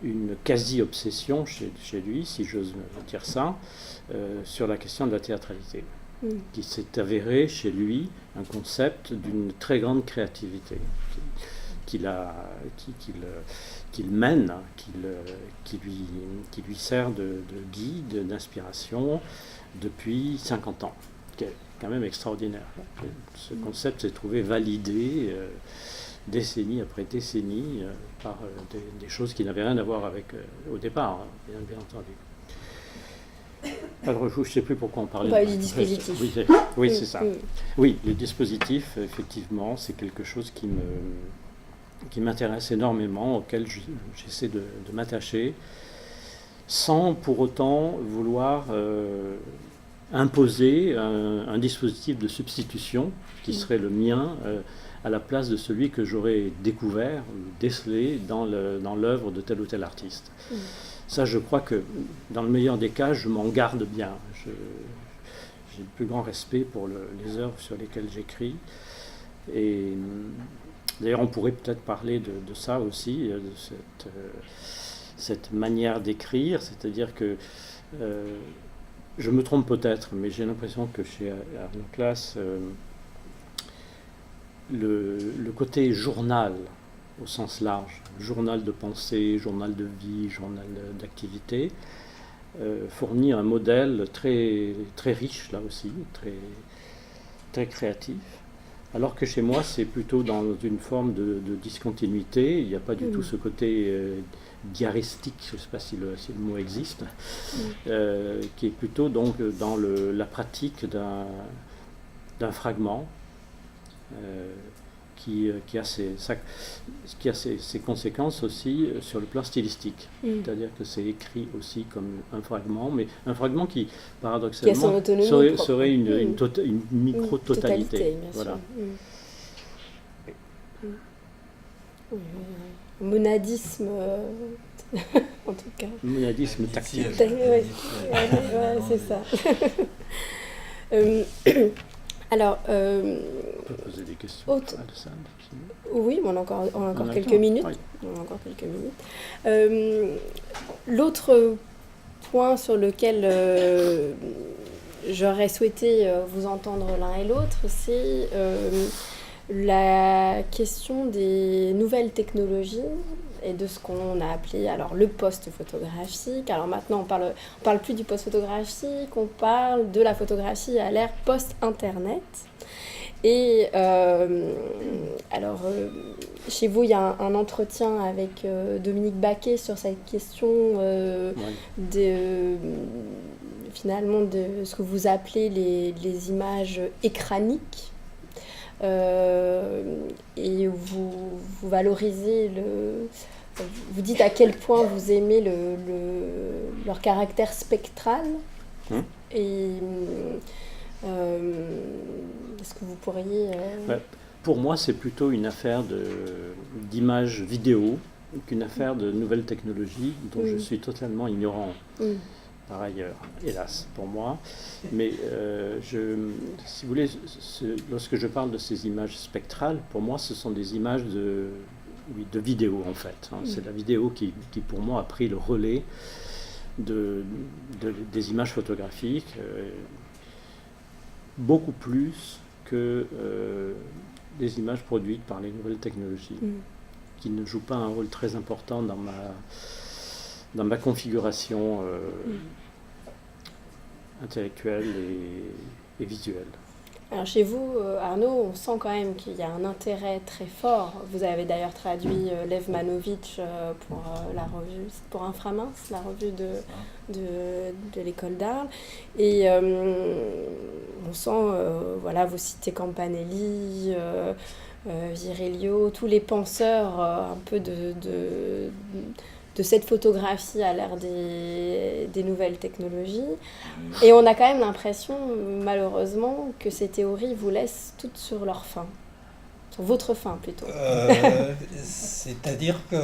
une quasi-obsession chez lui, si j'ose dire ça, sur la question de la théâtralité, qui s'est avéré chez lui un concept d'une très grande créativité, qu'il mène, qui lui sert de guide, d'inspiration depuis 50 ans, qui est quand même extraordinaire. Ce concept s'est trouvé validé décennie après décennie par des choses qui n'avaient rien à voir avec au départ, hein, bien entendu. Alors, je ne sais plus pourquoi on parlait. Les dispositifs. Oui, c'est ça. Oui, les dispositifs, effectivement, c'est quelque chose qui m'intéresse énormément, auquel j'essaie de m'attacher, sans pour autant vouloir imposer un dispositif de substitution qui serait le mien à la place de celui que j'aurais découvert, décelé dans l'œuvre de tel ou tel artiste. Ça, je crois que dans le meilleur des cas, je m'en garde bien. J'ai le plus grand respect pour les œuvres sur lesquelles j'écris. Et d'ailleurs, on pourrait peut-être parler de ça aussi, de cette manière d'écrire, c'est-à-dire que je me trompe peut-être, mais j'ai l'impression que chez Arnaud Claes, le côté journal, au sens large, journal de pensée, journal de vie, journal d'activité, fournit un modèle très, très riche, là aussi, très, très créatif. Alors que chez moi, c'est plutôt dans une forme de discontinuité. Il n'y a pas du tout ce côté diaristique, je ne sais pas si le mot existe, qui est plutôt donc dans la pratique d'un fragment qui a ses conséquences aussi sur le plan stylistique. C'est-à-dire que c'est écrit aussi comme un fragment, mais un fragment qui, paradoxalement, serait une micro-totalité. Voilà. Monadisme, en tout cas. Monadisme tactile. C'est ça. Alors, on peut poser des questions à ça. Oui, mais on a encore quelques minutes. Oui. On a encore quelques minutes. L'autre point sur lequel j'aurais souhaité vous entendre l'un et l'autre, c'est la question des nouvelles technologies et de ce qu'on a appelé alors le post-photographique. Alors maintenant, on parle plus du post-photographique, on parle de la photographie à l'ère post-internet. Et chez vous, il y a un entretien avec Dominique Baquet sur cette question finalement de ce que vous appelez les images écraniques. Et vous valorisez vous dites à quel point vous aimez leur caractère spectral. Et est-ce que vous pourriez pour moi, c'est plutôt une affaire d'image vidéo qu'une affaire de nouvelles technologies dont je suis totalement ignorant par ailleurs, hélas pour moi. Mais si vous voulez, lorsque je parle de ces images spectrales, pour moi, ce sont des images de vidéo en fait. C'est la vidéo qui pour moi a pris le relais des images photographiques, beaucoup plus que des images produites par les nouvelles technologies, qui ne jouent pas un rôle très important dans ma configuration intellectuelle et visuelle. Alors chez vous, Arnaud, on sent quand même qu'il y a un intérêt très fort. Vous avez d'ailleurs traduit Lev Manovitch pour la revue, pour Inframince, la revue de l'école d'art. Et on sent, vous citez Campanelli, Virelio, tous les penseurs un peu de cette photographie à l'ère des nouvelles technologies. Et on a quand même l'impression, malheureusement, que ces théories vous laissent toutes sur leur fin. Sur votre fin, plutôt. C'est-à-dire que,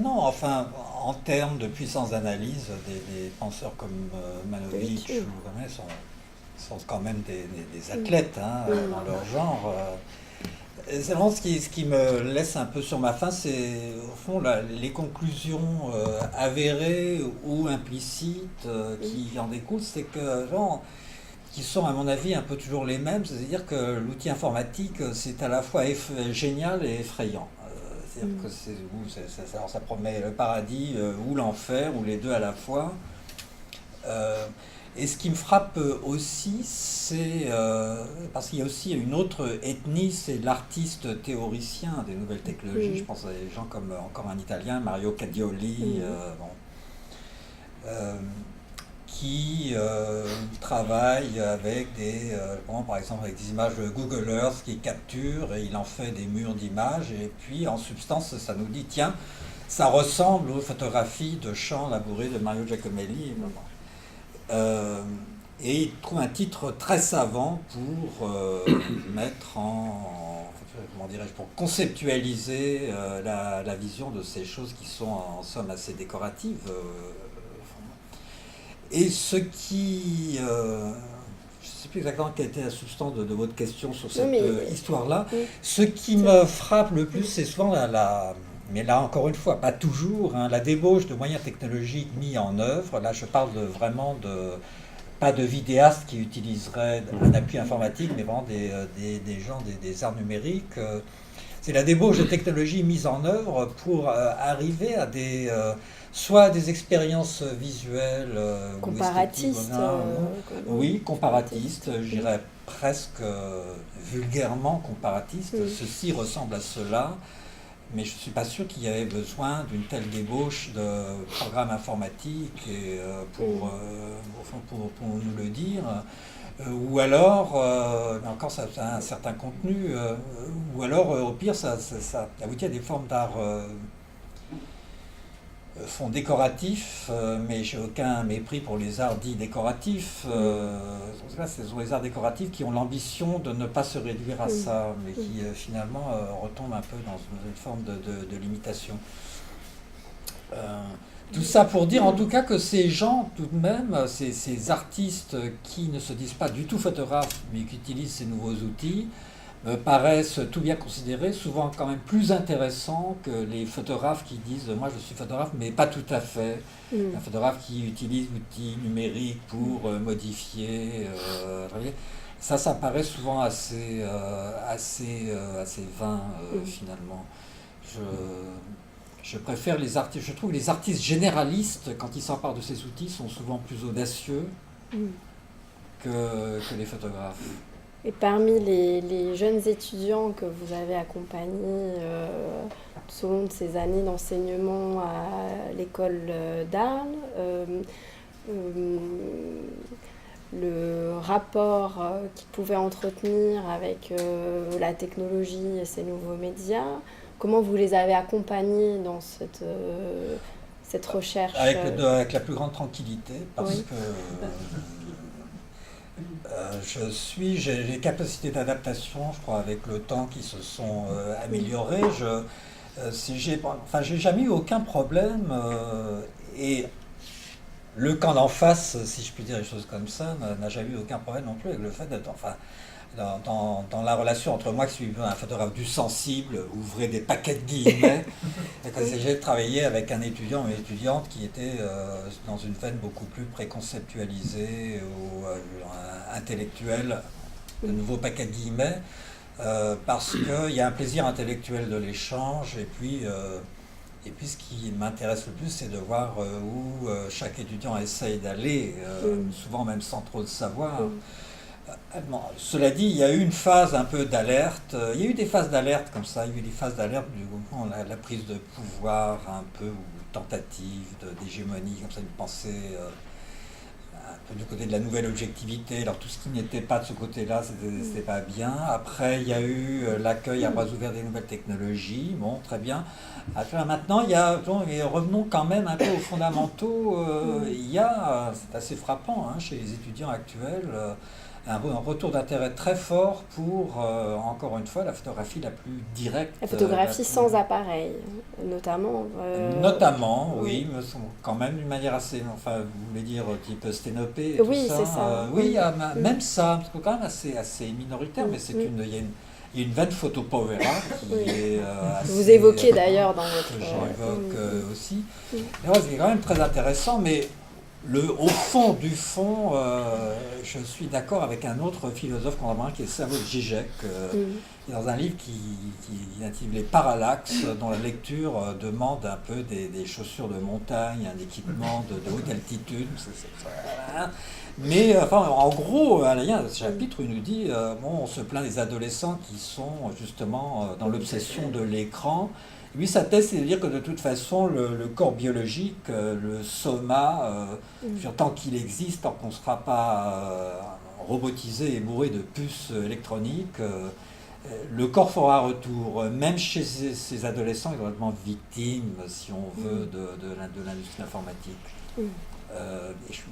non, enfin, en termes de puissance d'analyse, des penseurs comme Manovich ou Gomez sont quand même des athlètes dans leur genre. C'est vraiment ce qui me laisse un peu sur ma faim, c'est au fond les conclusions avérées ou implicites qui en découlent, c'est que qui sont à mon avis un peu toujours les mêmes, c'est-à-dire que l'outil informatique c'est à la fois génial et effrayant. C'est-à-dire que ça promet le paradis ou l'enfer ou les deux à la fois. Et ce qui me frappe aussi, c'est parce qu'il y a aussi une autre ethnie, c'est l'artiste théoricien des nouvelles technologies. Je pense à des gens comme encore un Italien, Mario Cadioli, qui travaille avec par exemple avec des images de Google Earth qui capture et il en fait des murs d'images. Et puis en substance, ça nous dit tiens, ça ressemble aux photographies de champs labourés de Mario Giacomelli. Et il trouve un titre très savant pour mettre pour conceptualiser la vision de ces choses qui sont en somme assez décoratives. Et ce qui... je ne sais plus exactement quelle était la substance de votre question sur cette histoire-là. Ce qui me frappe le plus, c'est souvent mais là, encore une fois, pas toujours, la débauche de moyens technologiques mis en œuvre. Là, je parle pas de vidéastes qui utiliseraient un appui informatique, mais vraiment des gens des arts numériques. C'est la débauche de technologies mises en œuvre pour arriver à soit des expériences visuelles comparatistes. Oui, comparatistes, je dirais presque vulgairement comparatistes. Ceci ressemble à cela. Mais je ne suis pas sûr qu'il y avait besoin d'une telle débauche de programmes informatiques pour nous le dire. Ou alors, encore ça a un certain contenu, ou alors au pire ça aboutit à des formes d'art font décoratifs, mais j'ai aucun mépris pour les arts dits décoratifs. Ce sont les arts décoratifs qui ont l'ambition de ne pas se réduire à ça, mais qui finalement retombent un peu dans une forme de limitation. Tout ça pour dire en tout cas que ces gens, tout de même, ces artistes qui ne se disent pas du tout photographes, mais qui utilisent ces nouveaux outils, me paraissent tout bien considérés, souvent quand même plus intéressants que les photographes qui disent « moi je suis photographe, mais pas tout à fait ». Un photographe qui utilise l'outil numérique pour modifier, ça paraît souvent assez vain finalement. Je préfère les artistes, je trouve que les artistes généralistes, quand ils s'emparent de ces outils, sont souvent plus audacieux que les photographes. Et parmi les jeunes étudiants que vous avez accompagnés tout au long de ces années d'enseignement à l'école d'Arles, le rapport qu'ils pouvaient entretenir avec la technologie et ces nouveaux médias, comment vous les avez accompagnés dans cette recherche avec la plus grande tranquillité, parce que j'ai des capacités d'adaptation, je crois, avec le temps qui se sont améliorées. J'ai jamais eu aucun problème et le camp d'en face, si je puis dire des choses comme ça, n'a jamais eu aucun problème non plus avec le fait d'être, dans la relation entre moi qui suis un photographe du sensible, ouvrez des paquets de guillemets, et quand j'ai travaillé avec un étudiant ou une étudiante qui était dans une veine beaucoup plus préconceptualisée ou intellectuelle, de nouveau paquet de guillemets, parce qu'il y a un plaisir intellectuel de l'échange, et puis ce qui m'intéresse le plus, c'est de voir où chaque étudiant essaye d'aller, souvent même sans trop le savoir. Cela dit, il y a eu une phase un peu d'alerte, il y a eu des phases d'alerte comme ça, il y a eu des phases d'alerte du mouvement, la prise de pouvoir un peu, ou tentative d'hégémonie, comme ça, une pensée un peu du côté de la nouvelle objectivité. Alors tout ce qui n'était pas de ce côté-là, c'était pas bien. Après, il y a eu l'accueil à bras ouverts des nouvelles technologies. Bon, très bien. Maintenant, et revenons quand même un peu aux fondamentaux. C'est assez frappant chez les étudiants actuels, un retour d'intérêt très fort pour, encore une fois, la photographie la plus directe. La photographie sans appareil, notamment. Notamment, oui, mais quand même d'une manière assez, enfin, vous voulez dire type sténopée et oui, tout ça. C'est ça. Oui, il y a même ça, parce que quand même assez minoritaire, mais il y a une veine photo povera qui est vous évoquez d'ailleurs dans votre... que j'évoque aussi. C'est quand même très intéressant, mais au fond du fond, je suis d'accord avec un autre philosophe contemporain qui est Slavoj Žižek, qui est dans un livre qui est intitulé Parallaxe, dont la lecture demande un peu des chaussures de montagne, un équipement de haute altitude. Mais en gros, il y a un chapitre où il nous dit on se plaint des adolescents qui sont justement dans l'obsession de l'écran. Lui, sa thèse, c'est de dire que de toute façon, le corps biologique, le soma, tant qu'il existe, tant qu'on ne sera pas robotisé et bourré de puces électroniques, le corps fera retour. Même chez ces adolescents, ils sont vraiment victimes, si on veut, de l'industrie informatique. Et je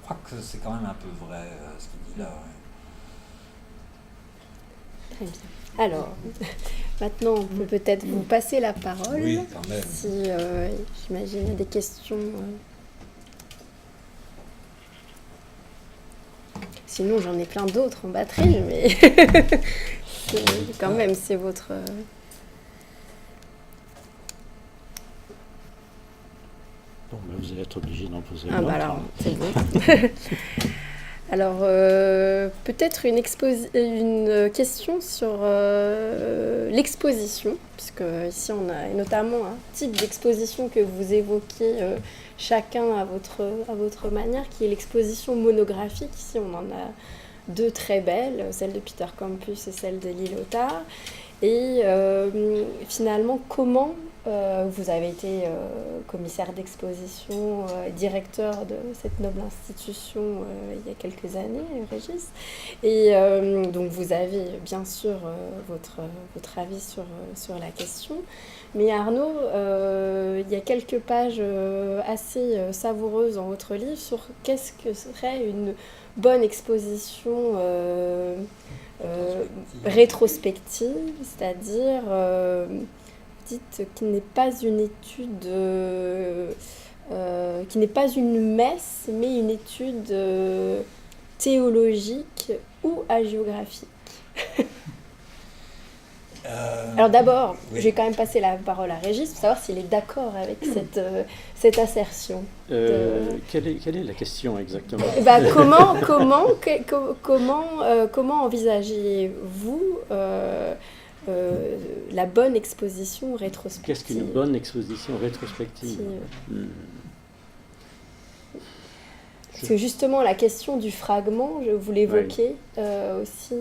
crois que c'est quand même un peu vrai ce qu'il dit là. Très bien. Alors, maintenant, on peut peut-être vous passer la parole. Oui, quand même. Si, j'imagine, il y a des questions. Sinon, j'en ai plein d'autres en batterie, mais quand même, c'est votre... Bon, vous allez être obligé d'en poser Ah une bah autre. alors, c'est bon. Alors, peut-être une question sur l'exposition, puisque ici on a notamment un type d'exposition que vous évoquez chacun à votre manière, qui est l'exposition monographique. Ici on en a deux très belles, celle de Peter Campus et celle de Lyotard. Et finalement, comment vous avez été commissaire d'exposition, directeur de cette noble institution il y a quelques années, Régis. Et donc vous avez bien sûr votre avis sur la question. Mais Arnaud, il y a quelques pages assez savoureuses dans votre livre sur qu'est-ce que serait une bonne exposition rétrospective, c'est-à-dire, vous dites qu'il n'est pas une étude, qui n'est pas une messe, mais une étude théologique ou hagiographique. Alors d'abord, oui. je vais quand même passer la parole à Régis pour savoir s'il est d'accord avec cette assertion. Quelle est la question exactement? Comment envisagez-vous la bonne exposition rétrospective? Qu'est-ce qu'une bonne exposition rétrospective? Parce que justement, la question du fragment, vous l'évoquez aussi.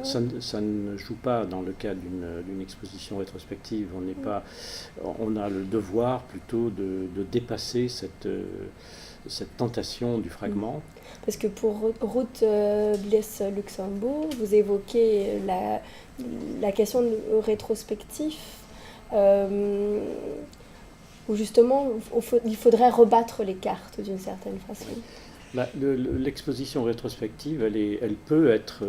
Ça ne joue pas dans le cas d'une exposition rétrospective. On a le devoir plutôt de dépasser cette tentation du fragment. Parce que pour Ruth Blies-Luxembourg, vous évoquez la question rétrospective, où justement il faudrait rebattre les cartes d'une certaine façon. L'exposition rétrospective, elle peut être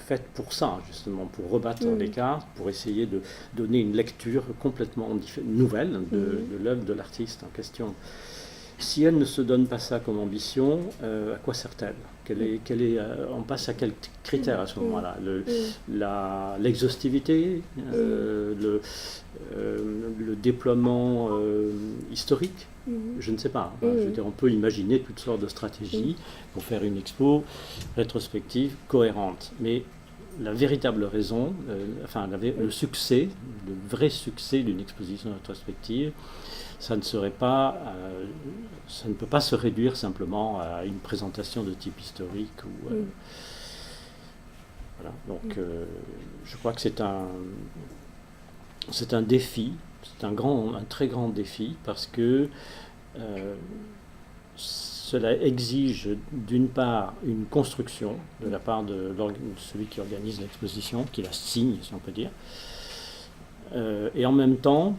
faite pour ça, justement, pour rebattre les cartes, pour essayer de donner une lecture complètement nouvelle de l'œuvre de l'artiste en question. Si elle ne se donne pas ça comme ambition, à quoi sert-elle? On passe à quels critères à ce moment-là? L'exhaustivité, le déploiement historique? Je ne sais pas. Je veux dire, on peut imaginer toutes sortes de stratégies pour faire une expo rétrospective cohérente. Mais la véritable raison, le succès, le vrai succès d'une exposition rétrospective, ça ne peut pas se réduire simplement à une présentation de type historique. Voilà. Donc, je crois que c'est un défi, c'est un très grand défi, parce que cela exige d'une part une construction de la part de celui qui organise l'exposition, qui la signe, si on peut dire, et en même temps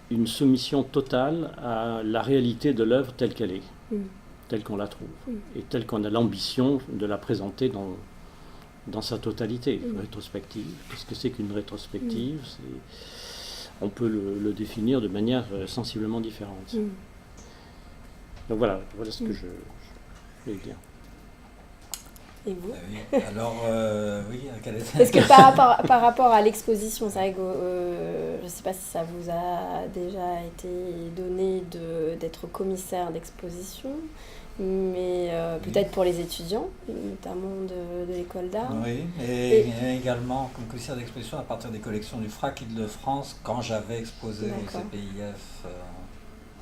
une soumission totale à la réalité de l'œuvre telle qu'elle est, telle qu'on la trouve, et telle qu'on a l'ambition de la présenter dans sa totalité. Rétrospective, qu'est-ce que c'est qu'une rétrospective? On peut le définir de manière sensiblement différente. Donc voilà ce que je voulais dire. Et vous? Oui. Alors, oui, quelle est... Parce que par rapport à l'exposition, c'est vrai que je ne sais pas si ça vous a déjà été donné d'être commissaire d'exposition, mais peut-être pour les étudiants, notamment de l'école d'art. Oui, et également comme commissaire d'exposition à partir des collections du FRAC Île-de-France, quand j'avais exposé au CPIF.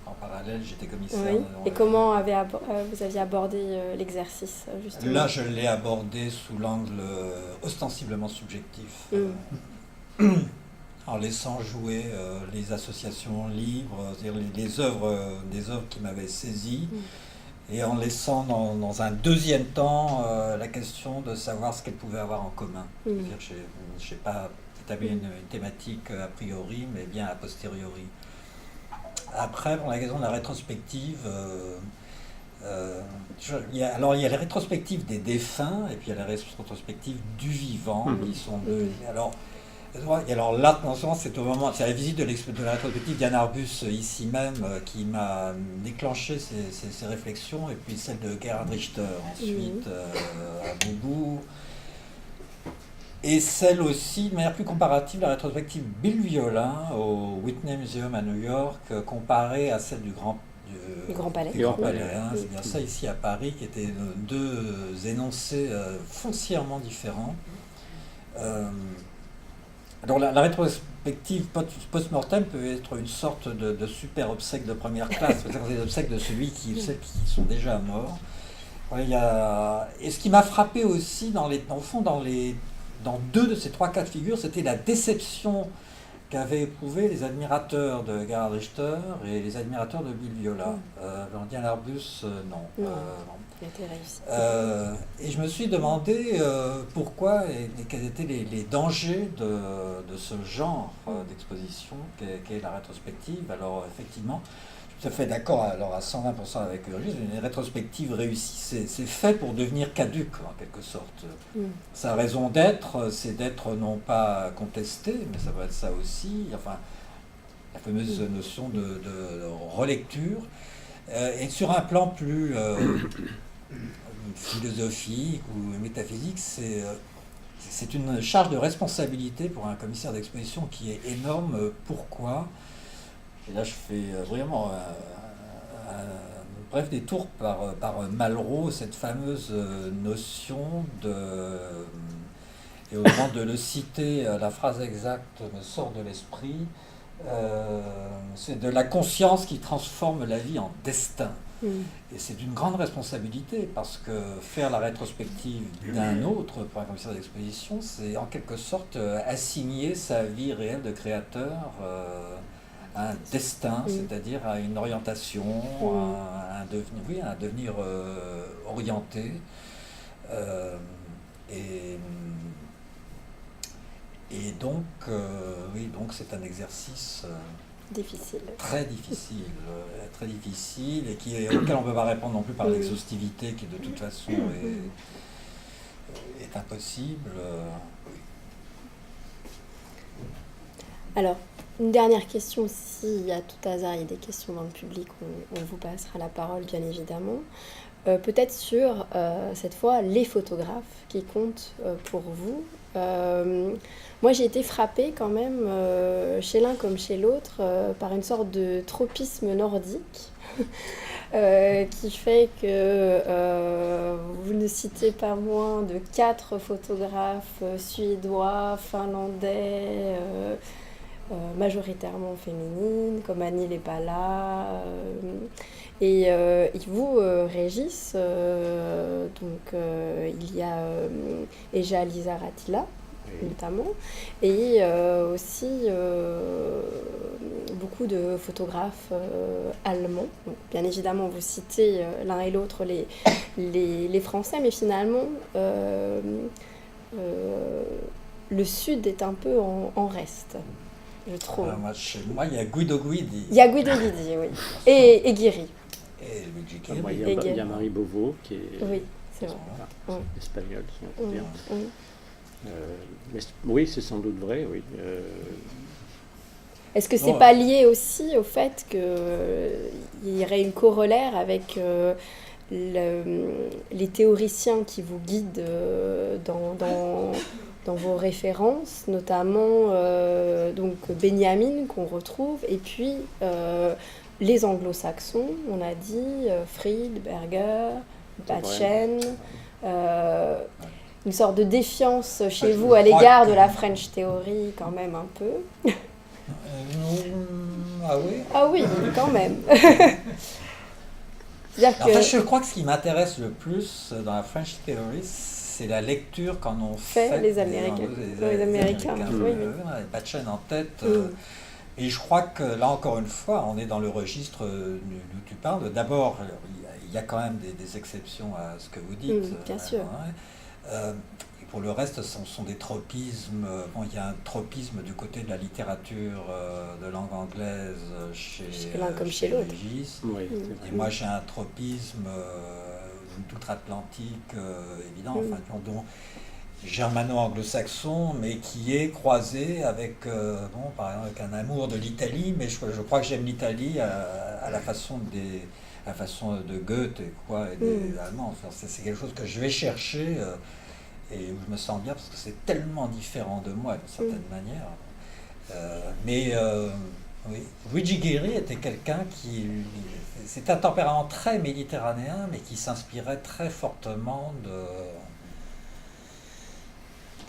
En parallèle, j'étais commissaire. Oui. Et comment vous aviez abordé l'exercice, justement? Là, je l'ai abordé sous l'angle ostensiblement subjectif, en laissant jouer les associations libres, c'est-à-dire les œuvres, des œuvres qui m'avaient saisi, et en laissant dans un deuxième temps la question de savoir ce qu'elles pouvaient avoir en commun. C'est-à-dire que je n'ai pas établi une thématique a priori, mais bien a posteriori. Après, pour la question de la rétrospective, il y a les rétrospectives des défunts et puis il y a les rétrospectives du vivant qui sont deux. Alors là, en ce moment, c'est la visite de la rétrospective d'Yann Arbus ici même qui m'a déclenché ces réflexions, et puis celle de Gerhard Richter ensuite à Boubou. Et celle aussi, de manière plus comparative, la rétrospective Bill Violin au Whitney Museum à New York, comparée à celle du Grand Palais. C'est bien ça ici à Paris, qui étaient deux énoncés foncièrement différents. Alors la rétrospective post-mortem peut être une sorte de super obsèque de première classe, c'est des obsèques de ceux qui sont déjà morts. Et ce qui m'a frappé aussi, dans deux de ces trois cas de figure, c'était la déception qu'avaient éprouvé les admirateurs de Gerhard Richter et les admirateurs de Bill Viola. Yann Arbus, non. Il a été réussi. Et je me suis demandé pourquoi et quels étaient les dangers de ce genre d'exposition qu'est la rétrospective. Alors effectivement, je suis tout à fait d'accord à 120% avec Urgis, une rétrospective réussie, c'est fait pour devenir caduque en quelque sorte. Sa raison d'être, c'est d'être non pas contesté, mais ça va être ça aussi, enfin la fameuse notion de relecture. Et sur un plan plus philosophique ou métaphysique, c'est une charge de responsabilité pour un commissaire d'exposition qui est énorme. Pourquoi? Et là, je fais vraiment un bref détour par Malraux, cette fameuse notion et au moment de le citer, la phrase exacte me sort de l'esprit, c'est de la conscience qui transforme la vie en destin. Et c'est d'une grande responsabilité, parce que faire la rétrospective d'un autre pour un commissaire d'exposition, c'est en quelque sorte assigner sa vie réelle de créateur un destin, c'est-à-dire à une orientation, à un devenir orienté. Et donc, donc c'est un exercice difficile. Très difficile, et auquel on ne peut pas répondre non plus par l'exhaustivité qui de toute façon est impossible. Alors, une dernière question, si à tout hasard il y a des questions dans le public, on vous passera la parole bien évidemment. Peut-être sur, cette fois, les photographes qui comptent pour vous. Moi j'ai été frappée quand même, chez l'un comme chez l'autre, par une sorte de tropisme nordique qui fait que vous ne citez pas moins de 4 photographes suédois, finlandais, majoritairement féminines, comme Annie Lepala. Et vous, Régis, il y a Eja Lizaratila, notamment, et aussi beaucoup de photographes allemands. Donc, bien évidemment, vous citez l'un et l'autre les Français, mais finalement, le Sud est un peu en reste, je trouve. Chez moi, il y a Guido Guidi. Il y a Guido Guidi, oui, et Guiri. Et Luigi Moi, Guiri. il y a Marie Beauvau qui est Oui, c'est vrai. espagnole, si on peut dire. Mm. Mais oui, c'est sans doute vrai, oui. Est-ce que c'est pas lié aussi au fait qu'il y aurait une corollaire avec les théoriciens qui vous guident dans vos références, notamment donc Benjamin qu'on retrouve, et puis les anglo-saxons, on a dit Fried, Berger, Batchen, une sorte de défiance chez vous à l'égard de la French Theory quand même un peu. Ah oui. Ah oui, quand même. C'est-à-dire En fait, je crois que ce qui m'intéresse le plus dans la French Theory, c'est la lecture qu'en ont fait les Américains. Les Américains. Oui. Batchen en tête. Et je crois que là, encore une fois, on est dans le registre d'où tu parles. D'abord, il y a quand même des exceptions à ce que vous dites. Bien sûr. Et pour le reste, ce sont des tropismes. Bon, il y a un tropisme du côté de la littérature de langue anglaise chez l'un comme chez l'autre. Oui, et moi, j'ai un tropisme d'outre-Atlantique évident, enfin, dont germano-anglo-saxon, mais qui est croisé avec, par exemple, avec un amour de l'Italie, mais je crois que j'aime l'Italie à la façon de Goethe et des Allemands. Enfin, c'est quelque chose que je vais chercher et où je me sens bien parce que c'est tellement différent de moi d'une certaine manière. Mais oui, Luigi Guiri était quelqu'un c'est un tempérament très méditerranéen, mais qui s'inspirait très fortement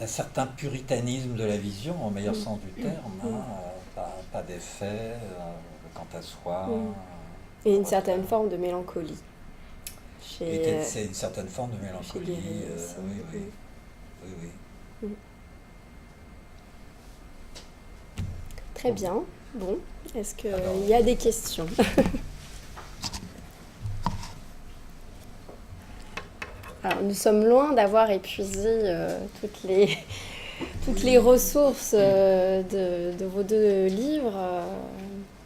d'un certain puritanisme de la vision, au meilleur sens du terme, pas d'effet, quant à soi. Et une certaine forme de mélancolie. C'est une certaine forme de mélancolie. Guiri Oui. Très bien. Bon, est-ce qu'il y a des questions? Alors, nous sommes loin d'avoir épuisé toutes les ressources de vos deux livres.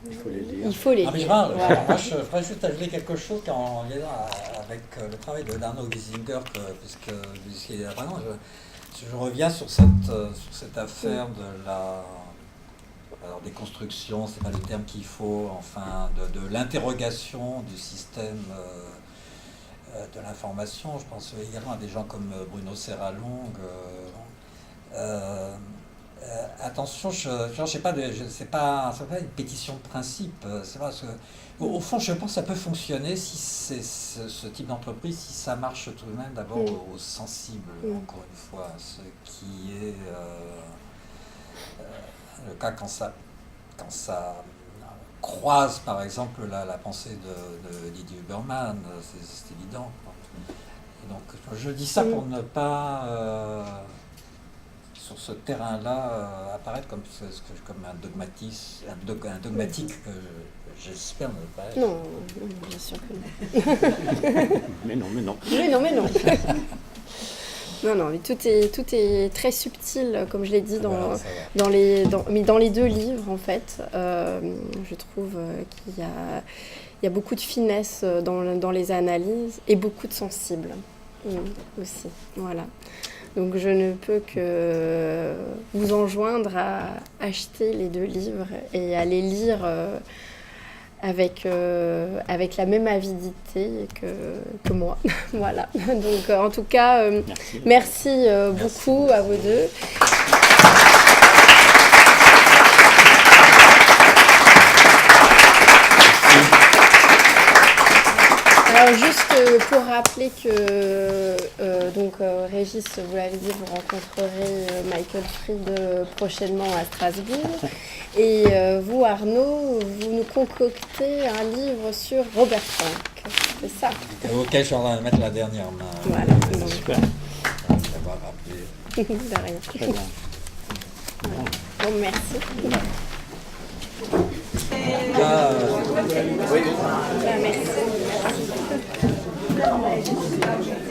Il faut les lire. Il faut les lire. Voilà. Moi, je voudrais juste ajouter quelque chose en lien avec le travail d'Arnaud Wiesinger, puisqu'il est vraiment, je reviens sur cette affaire de la déconstruction, c'est pas le terme qu'il faut, enfin, de l'interrogation du système de l'information. Je pense également à des gens comme Bruno Serralong. Attention, c'est pas une pétition de principe. C'est parce que, au fond, je pense que ça peut fonctionner si c'est ce type d'entreprise, si ça marche tout de même d'abord aux sensibles, encore une fois, ce qui est le cas quand ça croise, par exemple, la pensée de Didier Huberman, c'est évident. Et donc, je dis ça pour ne pas sur ce terrain-là apparaître comme un dogmatique que j'espère ne pas être. Non, bien sûr que non. Mais non. Mais non. Non, mais tout est très subtil, comme je l'ai dit, dans les deux livres, en fait. Je trouve qu'il y a beaucoup de finesse dans les analyses et beaucoup de sensible aussi. Voilà. Donc je ne peux que vous enjoindre à acheter les deux livres et à les lire avec la même avidité que moi. Voilà. Donc en tout cas, merci beaucoup à vous deux. Alors juste pour rappeler que Régis, vous l'avez dit, vous rencontrerez Michael Fried prochainement à Strasbourg. Et vous, Arnaud, vous nous concoctez un livre sur Robert Frank. C'est ça? Auquel je suis en train de mettre la dernière main. Voilà. Super. D'avoir rappelé. De rien. Très bien. Bon, merci. Là, Merci.